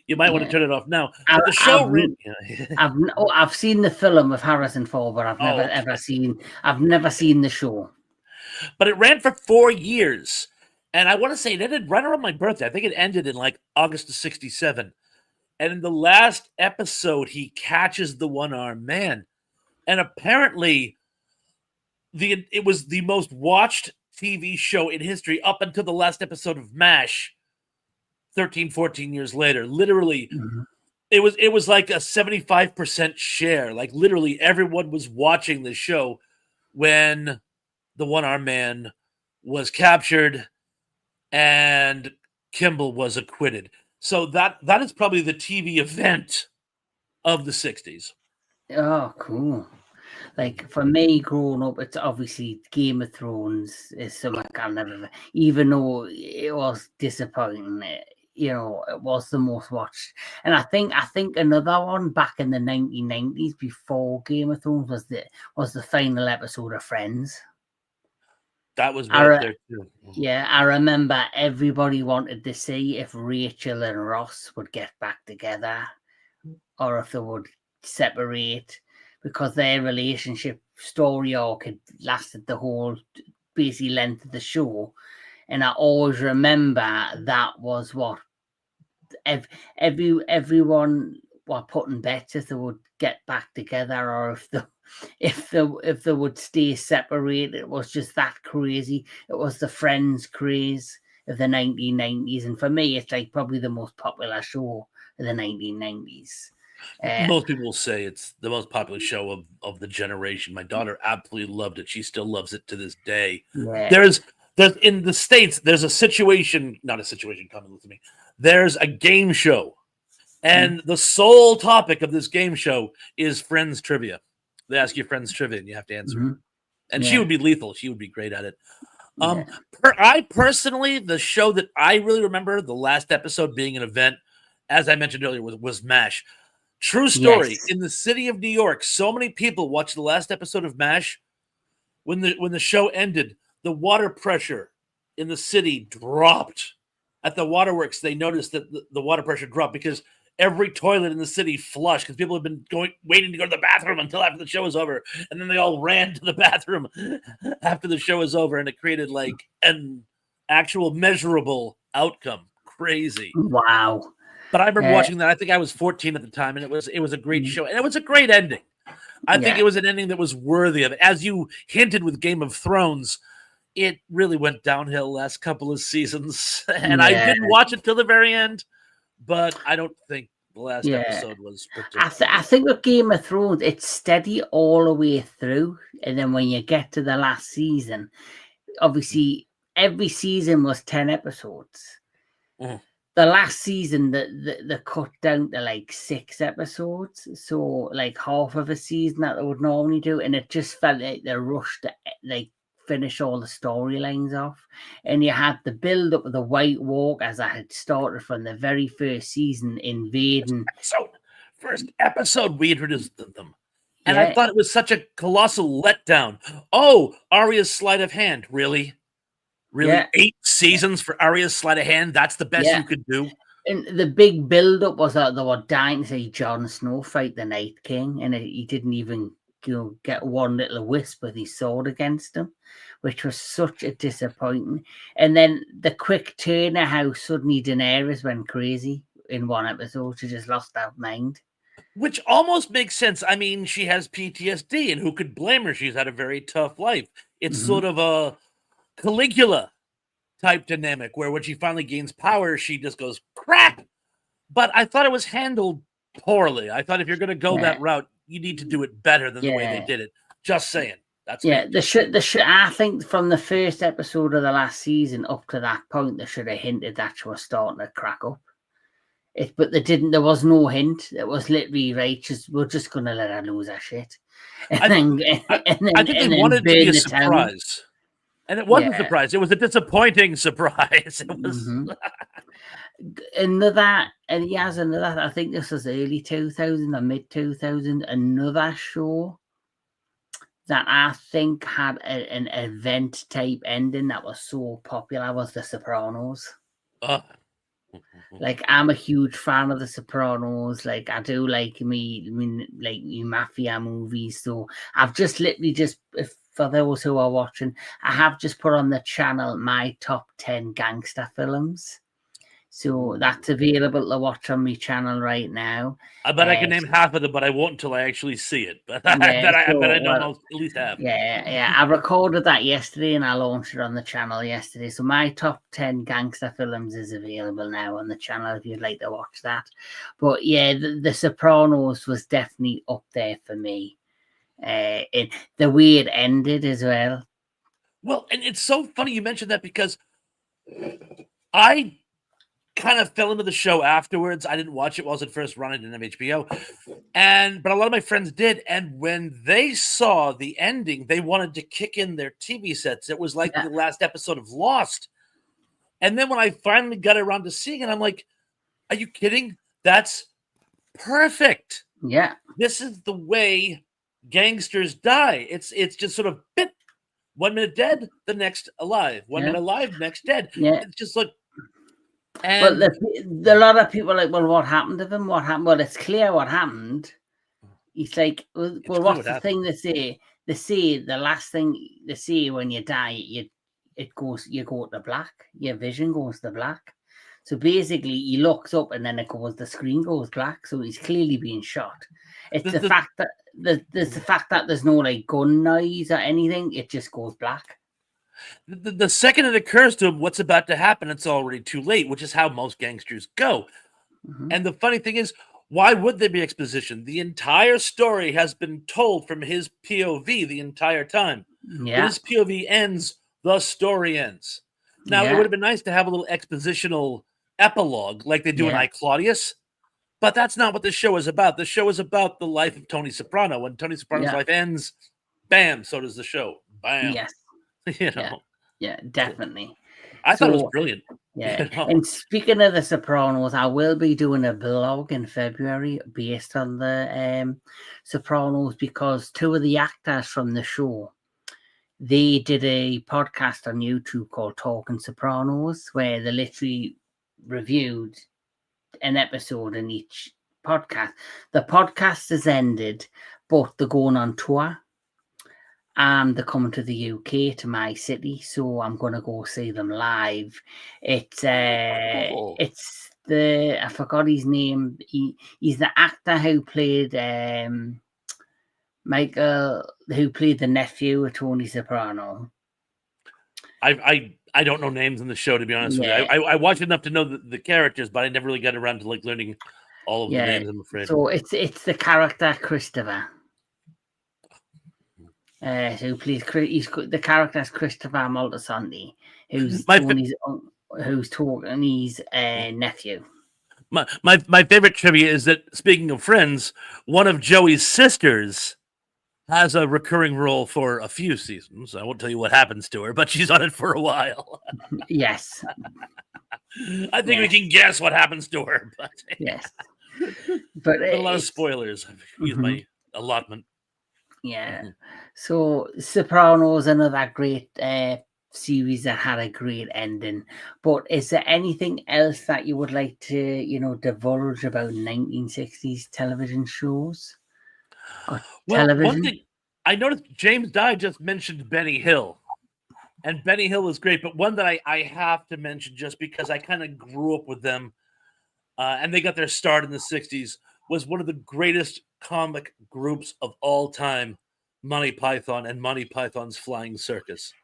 B: you might want to turn it off now. But the show
A: I've seen the film of Harrison Ford, but I've never seen the show.
B: But it ran for 4 years. And I want to say it ended right around my birthday. I think it ended in like August of 1967. And in the last episode, he catches the one-armed man. And apparently, it was the most watched TV show in history up until the last episode of MASH 13, 14 years later. Literally, mm-hmm. it was like a 75% share. Like, literally, everyone was watching the show when the one-armed man was captured and Kimball was acquitted. So that is probably the TV event of the 60s.
A: Oh, cool. Like, for me, growing up, it's obviously Game of Thrones is something I'll never, even though it was disappointing, it was the most watched. And I think another one back in the 1990s before Game of Thrones was the final episode of Friends.
B: That was right up there too.
A: Yeah, I remember everybody wanted to see if Rachel and Ross would get back together or if they would separate, because their relationship story arc had lasted the whole basically length of the show. And I always remember that was what everyone were putting bets if they would get back together or if they would stay separated. It was just that crazy. It was the Friends craze of the 1990s, and for me, it's like probably the most popular show of the 1990s.
B: Most people will say it's the most popular show of the generation. My daughter absolutely loved it. She still loves it to this day.
A: Yeah.
B: There's in the States, there's a situation, not a situation, come with me. There's a game show. And the sole topic of this game show is Friends trivia. They ask you Friends trivia and you have to answer.
A: Mm-hmm.
B: And she would be lethal. She would be great at it.
A: Yeah.
B: I personally, the show that I really remember, the last episode being an event, as I mentioned earlier, was MASH. True story.
A: Yes.
B: In the city of New York, so many people watched the last episode of MASH. When the show ended, the water pressure in the city dropped. At the waterworks, they noticed that the water pressure dropped because every toilet in the city flushed because people have been waiting to go to the bathroom until after the show was over, and then they all ran to the bathroom after the show was over, and it created like an actual measurable outcome. Crazy.
A: Wow.
B: But I remember watching that. I think I was 14 at the time, and it was a great show, and it was a great ending. I think it was an ending that was worthy of it. As you hinted with Game of Thrones, it really went downhill last couple of seasons, and I didn't watch it till the very end. But I don't think the last episode was particularly.
A: I think with Game of Thrones, it's steady all the way through. And then when you get to the last season, obviously, every season was 10 episodes.
B: Mm.
A: The last season, the cut down to like 6 episodes. So, like half of a season that they would normally do. And it just felt like they rushed to, like, finish all the storylines off, and you had the build up of the White Walkers that had started from the very first season invading.
B: First episode we introduced them, and I thought it was such a colossal letdown. Oh, Arya's sleight of hand, really? 8 seasons for Arya's sleight of hand? That's the best you could do?
A: And the big build up was that they were dying to see Jon Snow fight the Night King, and he didn't even get one little wisp with his sword against him, which was such a disappointment. And then the quick turn of how suddenly Daenerys went crazy in one episode. She just lost her mind.
B: Which almost makes sense. I mean, she has PTSD, and who could blame her? She's had a very tough life. It's sort of a Caligula type dynamic where when she finally gains power, she just goes, crap! But I thought it was handled poorly. I thought if you're going to go that route, you need to do it better than the way they did it. Just saying. That's
A: I think from the first episode of the last season up to that point, they should have hinted that she was starting to crack up. But they didn't. There was no hint. It was literally we're just going to let her lose her shit.
B: I think they wanted to be a surprise. And it wasn't a surprise. It was a disappointing surprise. It was
A: another, and he has another. I think this was early 2000 or mid 2000. Another show that I think had an event type ending that was so popular was The Sopranos. Like, I'm a huge fan of The Sopranos. Like, I do like me mafia movies. So I've just literally for those who are watching, I have just put on the channel my top 10 gangster films. So that's available to watch on my channel right now.
B: I bet I can name half of them, but I won't until I actually see it. But I bet I know at least half.
A: Yeah. I recorded that yesterday and I launched it on the channel yesterday. So my top 10 gangster films is available now on the channel if you'd like to watch that. But yeah, the Sopranos was definitely up there for me. The way it ended as well.
B: Well, and it's so funny you mentioned that because I kind of fell into the show afterwards. I didn't watch it while it was first run. I didn't have HBO. But a lot of my friends did. And when they saw the ending, they wanted to kick in their TV sets. It was like the last episode of Lost. And then when I finally got around to seeing it, I'm like, are you kidding? That's perfect.
A: Yeah.
B: This is the way gangsters die. It's just sort of 1 minute dead, the next alive. 1 minute alive, next dead.
A: Yeah.
B: It's just like,
A: and a lot of people are like, well, what happened to them? What happened? Well, it's clear what happened. It's like, well, what's the thing they say? They say the last thing they say when you die, you go to black. Your vision goes to black. So basically, he looks up and then the screen goes black. So he's clearly being shot. It's the fact that there's the fact that there's no like gun noise or anything. It just goes black.
B: The second it occurs to him what's about to happen, it's already too late, which is how most gangsters go. And the funny thing is, why would there be exposition? The entire story has been told from his POV the entire time.
A: Yeah.
B: His POV ends the story ends. Now, it would have been nice to have a little expositional epilogue like they do in I, Claudius, but that's not what the show is about. The show is about the life of Tony Soprano. When Tony Soprano's life ends, bam, so does the show. Bam.
A: Yes.
B: You know?
A: Yeah, definitely.
B: I thought it was brilliant.
A: Yeah. You know? And speaking of The Sopranos, I will be doing a blog in February based on the Sopranos, because two of the actors from the show, they did a podcast on YouTube called Talking Sopranos, where they literally reviewed an episode in each podcast. The podcast has ended, but they're going on tour. And they're coming to the UK, to my city, so I'm gonna go see them live. It's
B: cool.
A: It's I forgot his name. He's the actor who played Michael, who played the nephew of Tony Soprano.
B: I don't know names in the show, to be honest with you. I watched enough to know the characters, but I never really got around to like learning all of the names, I'm afraid.
A: So it's the character Christopher. Who plays the character is Christopher Moltisanti, who's Tony's nephew.
B: My favorite trivia is that, speaking of Friends, one of Joey's sisters has a recurring role for a few seasons. I won't tell you what happens to her, but she's on it for a while.
A: Yes.
B: I think we can guess what happens to her. But
A: yes. But
B: a lot of spoilers. I've used my allotment.
A: Yeah. So Sopranos, another great series that had a great ending. But is there anything else that you would like to, divulge about 1960s television shows?
B: Television? One thing I noticed, James Dye just mentioned Benny Hill. And Benny Hill is great, but one that I have to mention just because I kind of grew up with them and they got their start in the 60s, was one of the greatest comic groups of all time, Monty Python and Monty Python's Flying Circus.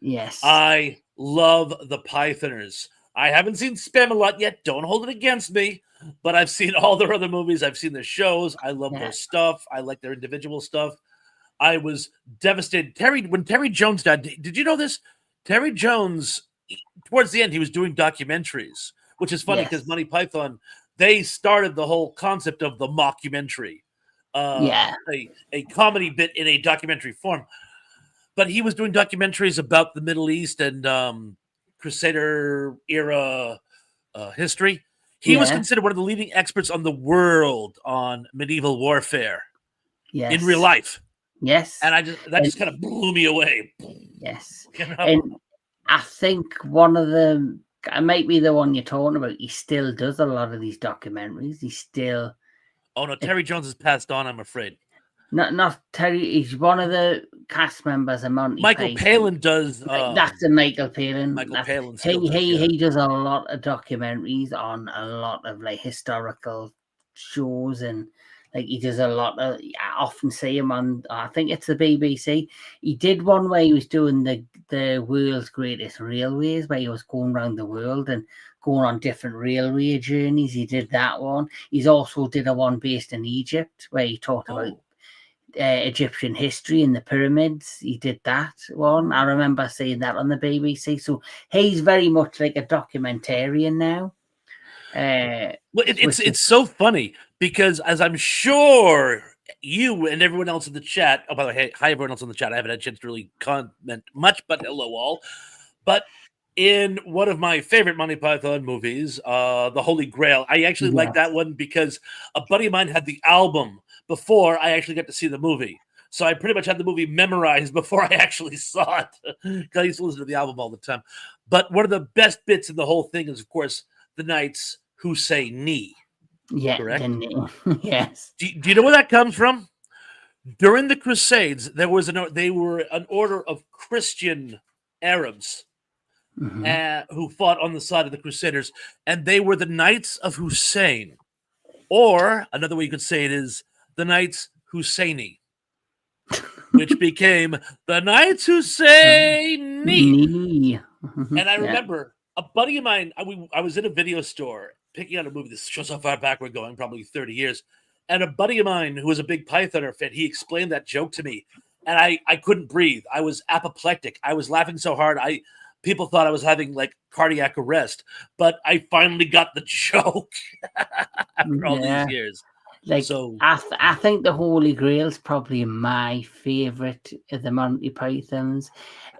A: Yes.
B: I love the Pythoners. I haven't seen Spamalot yet. Don't hold it against me. But I've seen all their other movies. I've seen their shows. I love their stuff. I like their individual stuff. I was devastated. When Terry Jones died, did you know this? Terry Jones, towards the end, he was doing documentaries, which is funny because Monty Python, they started the whole concept of the mockumentary. A comedy bit in a documentary form. But he was doing documentaries about the Middle East and Crusader era history. He was considered one of the leading experts on the world on medieval warfare in real life.
A: Yes.
B: And that just kind of blew me away.
A: Yes.
B: You know?
A: And I think one of them, it might be the one you're talking about, he still does a lot of these documentaries. He still...
B: Oh, no, Terry Jones has passed on, I'm afraid.
A: Not Terry. He's one of the cast members of Monty
B: Michael Palin does.
A: That's a Michael Palin.
B: Palin.
A: He does a lot of documentaries on a lot of like historical shows, and like he does a lot of. I often see him on. I think it's the BBC. He did one where he was doing the world's greatest railways, where he was going around the world and going on different railway journeys. He did that one. He's also did a one based in Egypt where he talked about Egyptian history and the pyramids. He did that one. I remember seeing that on the BBC. So he's very much like a documentarian now.
B: Well, it's so funny because, as I'm sure you and everyone else in the chat. Oh, by the way, hi everyone else in the chat. I haven't had a chance to really comment much, but hello all. But in one of my favorite Monty Python movies, The Holy Grail, I actually like that one because a buddy of mine had the album before I actually got to see the movie. So I pretty much had the movie memorized before I actually saw it because I used to listen to the album all the time. But one of the best bits in the whole thing is, of course, the knights who say knee.
A: Yeah,
B: correct?
A: Yes.
B: Do you know where that comes from? During the Crusades, they were an order of Christian Arabs who fought on the side of the Crusaders, and they were the Knights of Hussein. Or another way you could say it is the Knights Husseini, which became the Knights Husseini. And I remember a buddy of mine, I was in a video store picking out a movie. This shows how far back we're going, probably 30 years. And a buddy of mine who was a big Pythoner fan, he explained that joke to me. and I couldn't breathe. I was apoplectic. I was laughing so hard. People thought I was having like cardiac arrest, but I finally got the joke after all these years.
A: Like,
B: so
A: I think the Holy Grail is probably my favorite of the Monty Pythons,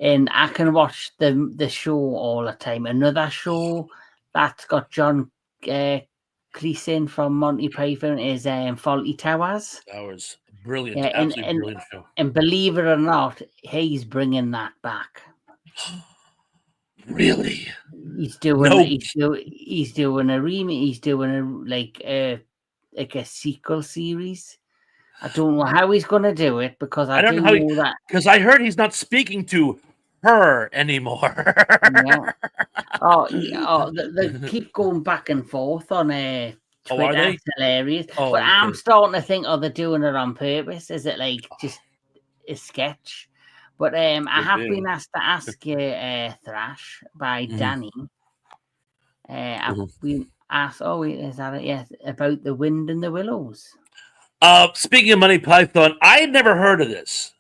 A: and I can watch the show all the time. Another show that's got John Cleese from Monty Python is Fawlty Towers.
B: Towers, brilliant,
A: Yeah,
B: absolutely brilliant show.
A: And believe it or not, he's bringing that back.
B: Really?
A: He's doing he's doing a remake. He's doing like a sequel series. I don't know how he's going to do it, because I don't know that,
B: because I heard he's not speaking to her anymore.
A: Yeah. They keep going back and forth on Twitter. It's hilarious. But I'm starting to think, they're doing it on purpose. Is it like just a sketch? But I have been asked to ask you, Thrash, by Danny. I've been asked, is that it? Yes, about The Wind in the Willows.
B: Speaking of Monty Python, I had never heard of this.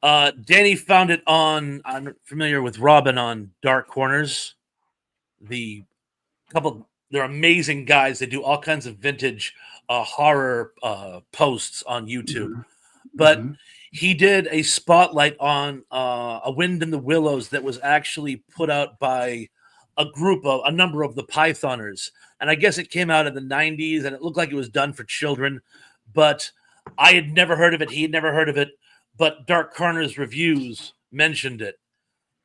B: Danny found it on. I'm familiar with Robin on Dark Corners. They're amazing guys. They do all kinds of vintage horror posts on YouTube. But he did a spotlight on A Wind in the Willows that was actually put out by a number of the Pythoners. And I guess it came out in the 90s, and it looked like it was done for children. But I had never heard of it. He had never heard of it. But Dark Corners reviews mentioned it.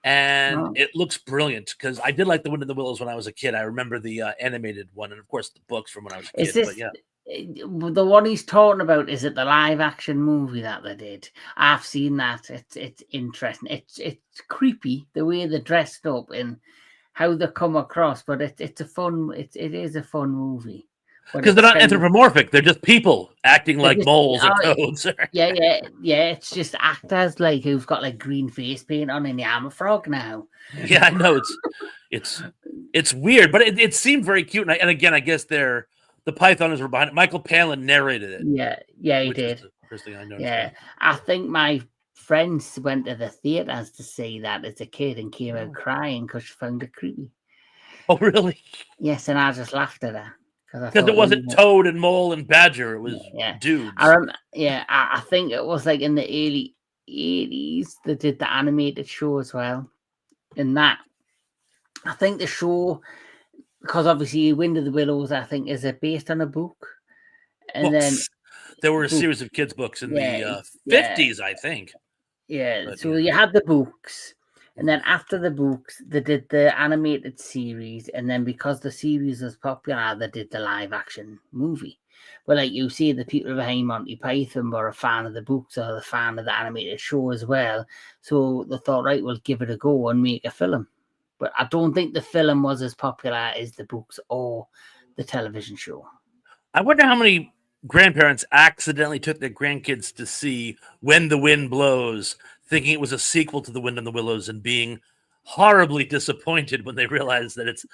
B: And it looks brilliant, because I did like The Wind in the Willows when I was a kid. I remember the animated one, and of course the books from when I was a kid.
A: The one he's talking about? Is it the live action movie that they did? I've seen that. It's interesting. It's creepy the way they're dressed up and how they come across, but it's a fun. It is a fun movie.
B: Because they're not anthropomorphic; they're just people acting like moles or toads.
A: Yeah. It's just actors like who've got like green face paint on, and the I'm a frog now.
B: Yeah, I know it's weird, but it seemed very cute. And again, I guess the Pythoners were behind it. Michael Palin narrated it.
A: Yeah, he did.
B: The first thing I noticed.
A: Yeah, I think my friends went to the theaters to see that as a kid and came out crying because she found it creepy.
B: Oh, really?
A: Yes, and I just laughed at her.
B: Because it wasn't Toad and Mole and Badger. It was dudes.
A: I think it was like in the early 80s they did the animated show as well. And that, I think the show, because obviously Wind of the Willows, I think, is based on a book. And then
B: there were a series of kids' books in the 50s, I think.
A: Yeah, but, so you had the books. And then after the books, they did the animated series. And then because the series was popular, they did the live action movie. But like you see, the people behind Monty Python were a fan of the books or a fan of the animated show as well. So they thought, right, we'll give it a go and make a film. But I don't think the film was as popular as the books or the television show.
B: I wonder how many grandparents accidentally took their grandkids to see When the Wind Blows, thinking it was a sequel to The Wind in the Willows, and being horribly disappointed when they realized that it's a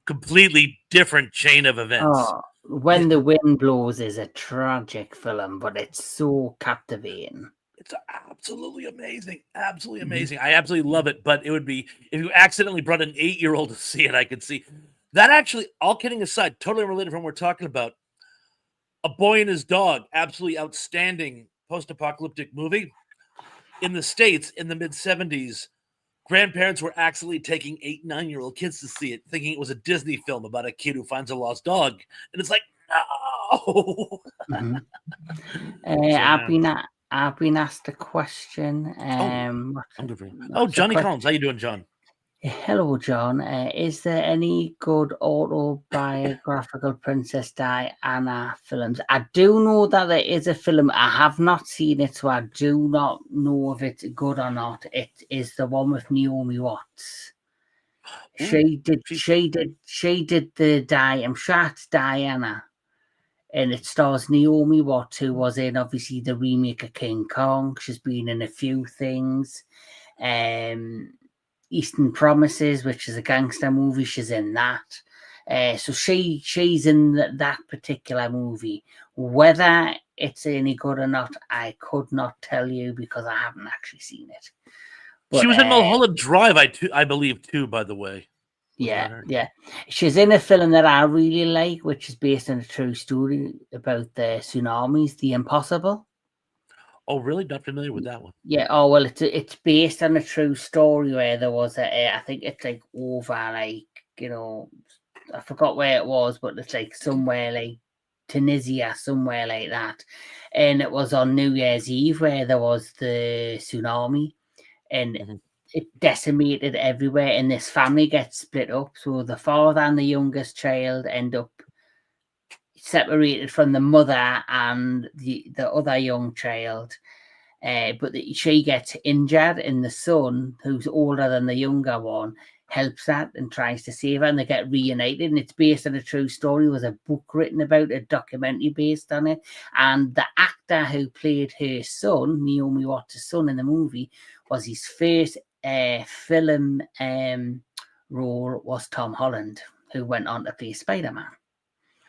B: completely different chain of events.
A: When the Wind Blows is a tragic film, but it's so captivating.
B: It's absolutely amazing. Absolutely amazing. I absolutely love it. But it would be, if you accidentally brought an 8-year-old to see it, I could see that. Actually, all kidding aside, totally related from what we're talking about. A Boy and His Dog, absolutely outstanding post-apocalyptic movie. In the States, in the mid-70s, grandparents were actually taking 8-, 9-year-old kids to see it, thinking it was a Disney film about a kid who finds a lost dog. And it's like, no!
A: I've been asked a question.
B: Johnny Collins. How you doing, John?
A: Hello, John. Is there any good autobiographical Princess Diana films? I do know that there is a film. I have not seen it, so I do not know if it's good or not. It is the one with Naomi Watts. She did the I'm sure it's Diana. And it stars Naomi Watts, who was in, obviously, the remake of King Kong. She's been in a few things. Eastern Promises, which is a gangster movie, she's in that. So she's in that particular movie. Whether it's any good or not, I could not tell you because I haven't actually seen it.
B: She
A: But
B: was in Mulholland Drive, I believe, too, by the way.
A: yeah. She's in a film that I really like, which is based on a true story about the tsunamis, The Impossible.
B: Oh, really? Not familiar with that one.
A: Yeah. Oh well, it's based on a true story where there was I think it's like over like I forgot where it was, but it's like somewhere like Tunisia, somewhere like that, and it was on New Year's Eve where there was the tsunami, and it decimated everywhere, and this family gets split up. So the father and the youngest child end up separated from the mother and the other young child. But she gets injured, and the son, who's older than the younger one, helps that and tries to save her, and they get reunited. And it's based on a true story. There was a book written about it, a documentary based on it. And the actor who played her son, Naomi Watts' son in the movie, was his first film role was Tom Holland, who went on to play Spider-Man.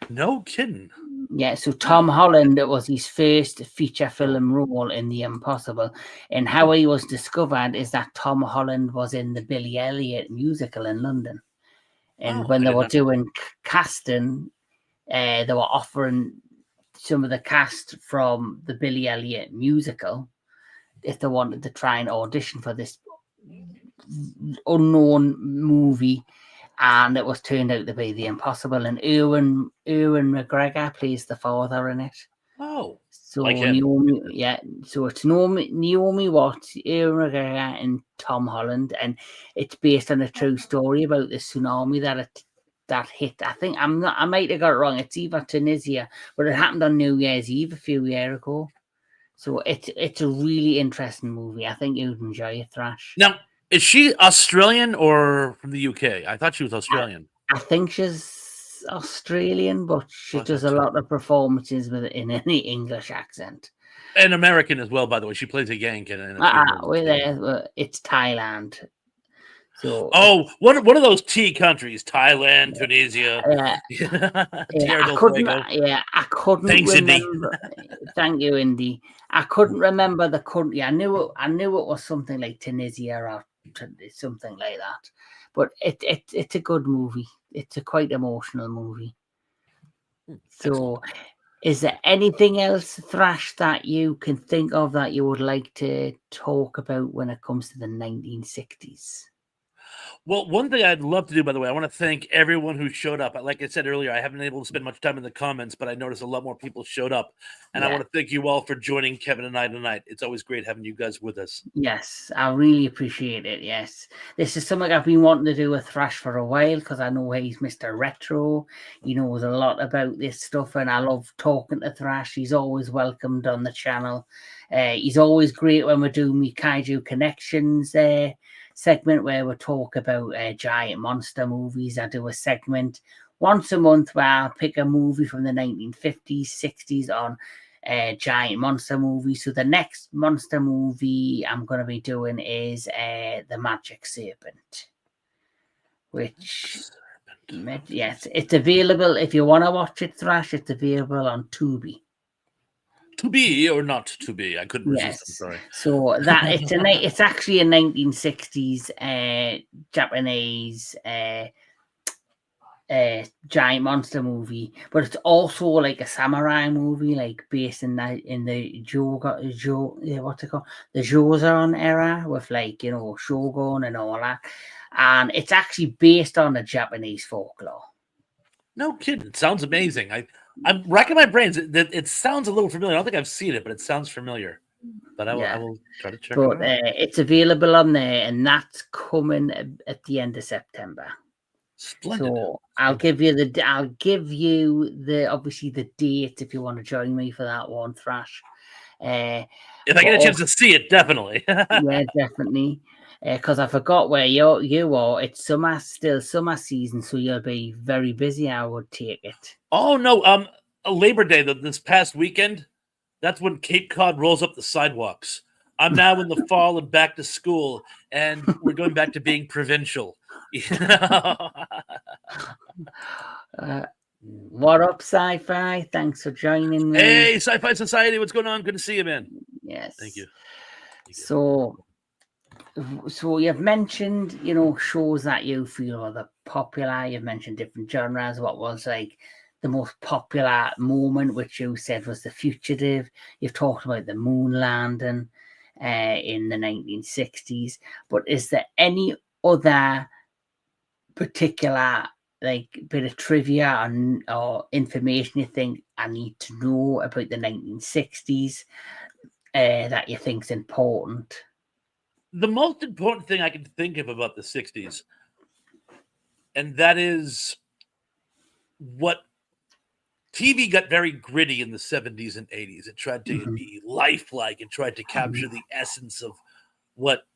B: No kidding.
A: Yeah, so Tom Holland, it was his first feature film role in The Impossible. And how he was discovered is that Tom Holland was in the Billy Elliot musical in London. And when they were doing casting, they were offering some of the cast from the Billy Elliot musical if they wanted to try and audition for this unknown movie. And it was turned out to be The Impossible, and Ewan McGregor plays the father in it.
B: Oh,
A: so
B: like
A: Naomi, so it's Naomi Watts, Ewan McGregor, and Tom Holland, and it's based on a true story about the tsunami that hit. I think I might have got it wrong. It's either Tunisia, but it happened on New Year's Eve a few years ago. So it's a really interesting movie. I think you'd enjoy it, Thrash.
B: Now, is she Australian or from the UK? I thought she was Australian.
A: I think she's Australian, but she does a lot of performances in any English accent.
B: And American as well, by the way. She plays a Yank in
A: we're there. It's Thailand. So
B: one of those T countries: Thailand, Tunisia.
A: I couldn't
B: Thanks,
A: remember. Thank you, Indy. I couldn't remember the country. I knew it was something like Tunisia or something like that. But it's a good movie. It's a quite emotional movie. So, is there anything else, Thrash, that you can think of that you would like to talk about when it comes to the 1960s?
B: Well, one thing I'd love to do, by the way, I want to thank everyone who showed up. Like I said earlier, I haven't been able to spend much time in the comments, but I noticed a lot more people showed up. And I want to thank you all for joining Kevin and I tonight. It's always great having you guys with us.
A: Yes, I really appreciate it. Yes. This is something I've been wanting to do with Thrash for a while because I know he's Mr. Retro. He knows a lot about this stuff, and I love talking to Thrash. He's always welcomed on the channel. He's always great when we do Me Kaiju Connections segment where we talk about giant monster movies. I do a segment once a month where I'll pick a movie from the 1950s, 60s on giant monster movies. So the next monster movie I'm going to be doing is The Magic Serpent, which, yes, it's available. If you want to watch it, Thrash, it's available on Tubi.
B: To be or not to be? I couldn't resist.
A: Yes.
B: I'm sorry.
A: So that it's actually a 1960s Japanese giant monster movie, but it's also like a samurai movie, like based in the what's it called, the Joseon era with like shogun and all that, and it's actually based on the Japanese folklore.
B: No kidding. It sounds amazing. I'm racking my brains. It sounds a little familiar. I don't think I've seen it, but it sounds familiar. But I will try to check it out.
A: It's available on there, and that's coming at the end of September.
B: Splendid.
A: So I'll give you the obviously the date if you want to join me for that one, Thrash.
B: If I get a chance to see it, definitely.
A: Yeah, definitely. Because I forgot where you are. It's summer season, so you'll be very busy. I would take it.
B: Oh no, Labor Day this past weekend. That's when Cape Cod rolls up the sidewalks. I'm now in the fall and back to school, and we're going back to being provincial.
A: What up, Sci-Fi? Thanks for joining me.
B: Hey, Sci-Fi Society, what's going on? Good to see you, man.
A: Yes.
B: Thank you.
A: So you've mentioned, shows that you feel are the popular. You've mentioned different genres. What was like the most popular moment, which you said was The Fugitive? You've talked about the moon landing in the 1960s. But is there any other particular bit of trivia or information you think I need to know about the 1960s that you think is important?
B: The most important thing I can think of about the 60s, and that is what TV got very gritty in the 70s and 80s. It tried to be lifelike. It tried to capture the essence of what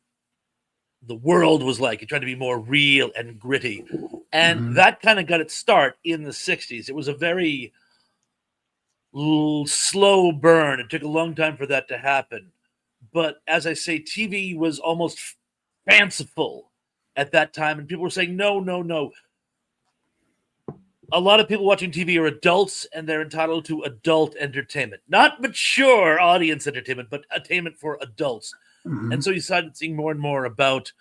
B: the world was like. It tried to be more real and gritty. And that kind of got its start in the 60s. It was a very slow burn. It took a long time for that to happen. But as I say, TV was almost fanciful at that time. And people were saying, no, no, no. A lot of people watching TV are adults and they're entitled to adult entertainment. Not mature audience entertainment, but entertainment for adults. And so you started seeing more and more about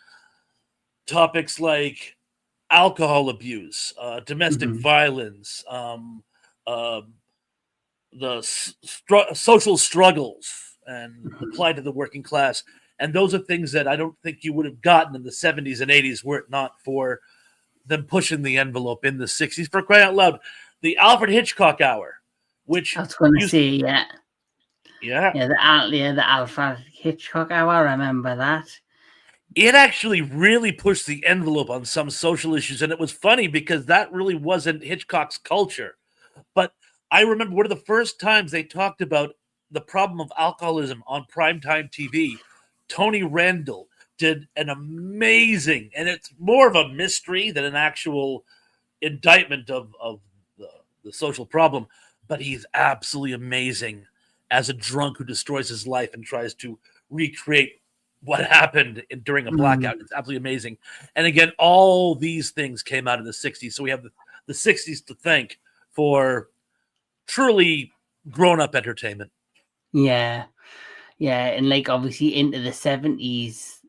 B: topics like alcohol abuse, domestic violence, social struggles, and applied to the working class. And those are things that I don't think you would have gotten in the 70s and 80s were it not for them pushing the envelope in the 60s. For crying out loud, the Alfred Hitchcock Hour, which
A: I was going to say,
B: the
A: Alfred Hitchcock Hour. I remember that.
B: It actually really pushed the envelope on some social issues, and it was funny because that really wasn't Hitchcock's culture. But I remember one of the first times they talked about the problem of alcoholism on primetime TV. Tony Randall did an amazing, and it's more of a mystery than an actual indictment of the social problem, but he's absolutely amazing as a drunk who destroys his life and tries to recreate what happened during a blackout. It's absolutely amazing. And again, all these things came out of the 60s. So we have the 60s to thank for truly grown-up entertainment.
A: Yeah. And obviously into the 70s,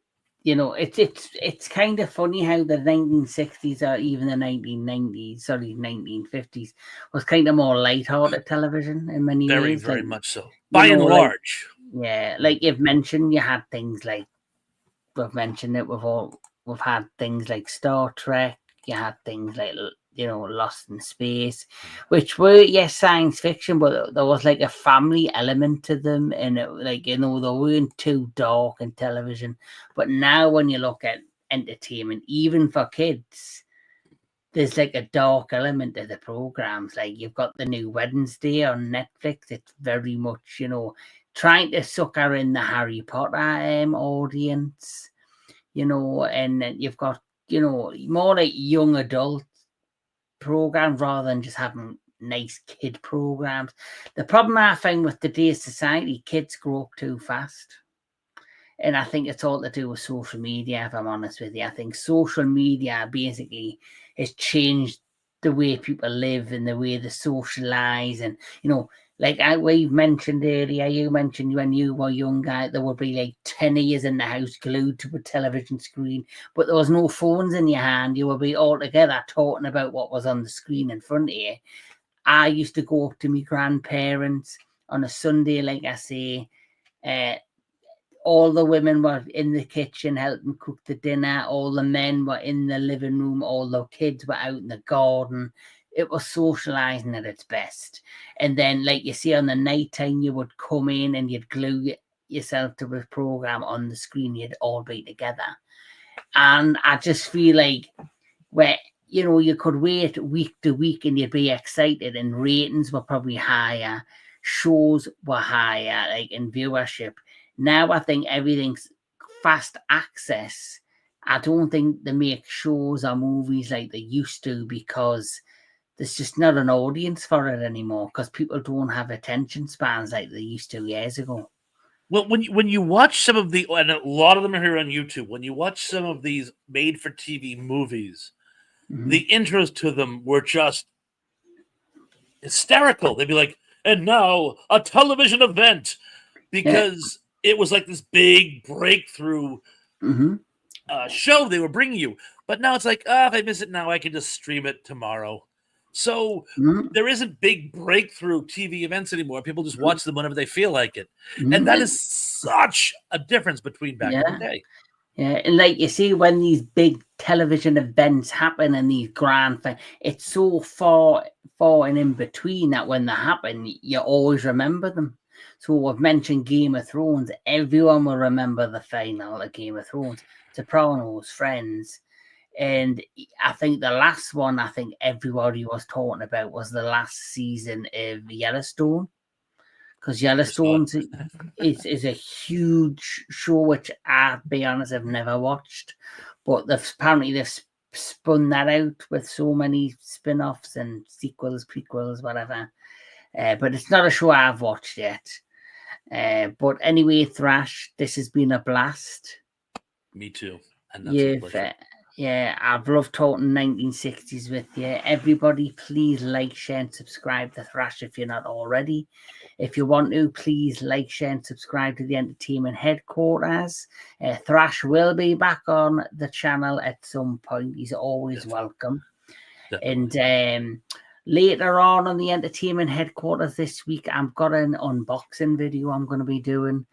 A: it's kind of funny how the 1960s or even the 1950s was kind of more light-hearted television in many ways.
B: Very much so. By and large.
A: You've mentioned, you had things like, we've mentioned it, we've had things like Star Trek, you had things like, Lost in Space, which were, science fiction, but there was like a family element to them, and it, they weren't too dark in television. But now when you look at entertainment, even for kids, there's like a dark element to the programs. Like you've got the new Wednesday on Netflix. It's very much, trying to sucker in the Harry Potter audience, and you've got, more like young adult programs rather than just having nice kid programs. The problem I find with today's society, kids grow up too fast. And I think it's all to do with social media, if I'm honest with you. I think social media basically has changed the way people live and the way they socialize. And, we mentioned earlier, you mentioned when you were younger, there would be like 10 years in the house glued to a television screen, but there was no phones in your hand. You would be all together talking about what was on the screen in front of you. I used to go up to my grandparents on a Sunday, like I say, all the women were in the kitchen helping cook the dinner. All the men were in the living room. All the kids were out in the garden. It was socializing at its best. And then, like you see, on the night time, you would come in and you'd glue yourself to a program on the screen. You'd all be together. And I just feel like where, you could wait week to week and you'd be excited, and ratings were probably higher. Shows were higher, like in viewership. Now I think everything's fast access. I don't think they make shows or movies like they used to because there's just not an audience for it anymore, because people don't have attention spans like they used to years ago.
B: Well, when you watch some of the, and a lot of them are here on YouTube, when you watch some of these made-for-TV movies, the intros to them were just hysterical. They'd be like, and now a television event, because it was like this big breakthrough show they were bringing you. But now it's like, if I miss it now, I can just stream it tomorrow. So there isn't big breakthrough TV events anymore. People just watch them whenever they feel like it. And that is such a difference between back in the day.
A: Yeah, and like you see, when these big television events happen and these grand things, it's so far and in between that when they happen, you always remember them. So we've mentioned Game of Thrones. Everyone will remember the final of Game of Thrones. Sopranos, Friends. And I think the last one I think everybody was talking about was the last season of Yellowstone. Because Yellowstone is a huge show, which I'll be honest, I've never watched. But apparently they've spun that out with so many spin-offs and sequels, prequels, whatever. But it's not a show I've watched yet. But anyway, Thrash, this has been a blast.
B: Me too. And that's
A: yeah, I've loved talking 1960s with you. Everybody, please like, share, and subscribe to Thrash if you're not already. If you want to, please like, share, and subscribe to the Entertainment Headquarters. Thrash will be back on the channel at some point. He's always welcome. And later on the Entertainment Headquarters this week, I've got an unboxing video I'm going to be doing.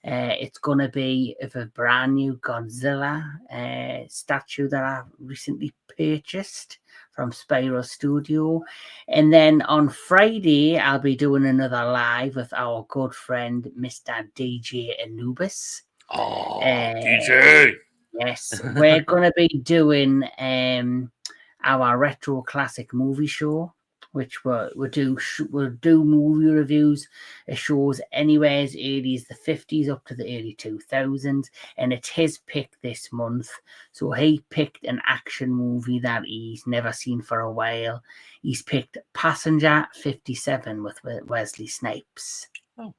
A: It's going to be of a brand new Godzilla statue that I recently purchased from Spyro Studio. And then on Friday, I'll be doing another live with our good friend, Mr. DJ Anubis.
B: Oh, DJ!
A: Yes, we're going to be doing our retro classic movie show, which we'll do movie reviews. It shows anywhere as early as the 50s up to the early 2000s, and it's his pick this month. So he picked an action movie that he's never seen for a while. He's picked Passenger 57 with Wesley Snipes.
B: Oh.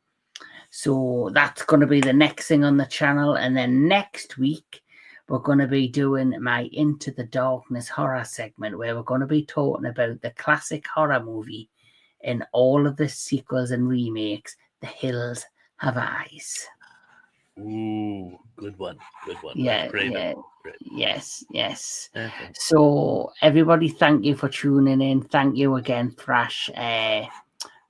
A: So that's going to be the next thing on the channel. And then next week, we're going to be doing my Into the Darkness horror segment, where we're going to be talking about the classic horror movie in all of the sequels and remakes, The Hills Have Eyes.
B: Ooh, good one.
A: Yeah. Yes. Okay. So everybody, thank you for tuning in. Thank you again, Thrash,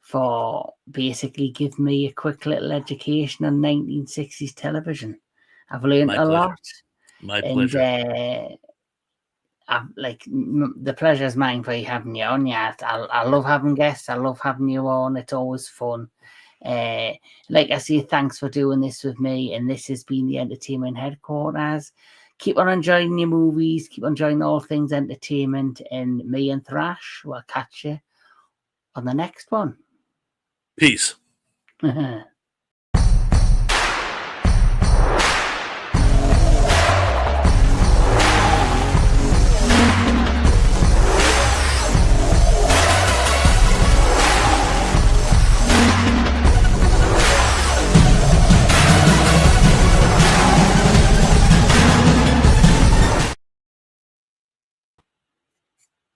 A: for basically giving me a quick little education on 1960s television. I've learned a lot.
B: My pleasure.
A: And the pleasure is mine for having you on. Yeah, I love having guests. I love having you on. It's always fun. Like I say, thanks for doing this with me. And this has been the Entertainment Headquarters. Keep on enjoying your movies. Keep on enjoying all things entertainment. And me and Thrash will catch you on the next one.
B: Peace.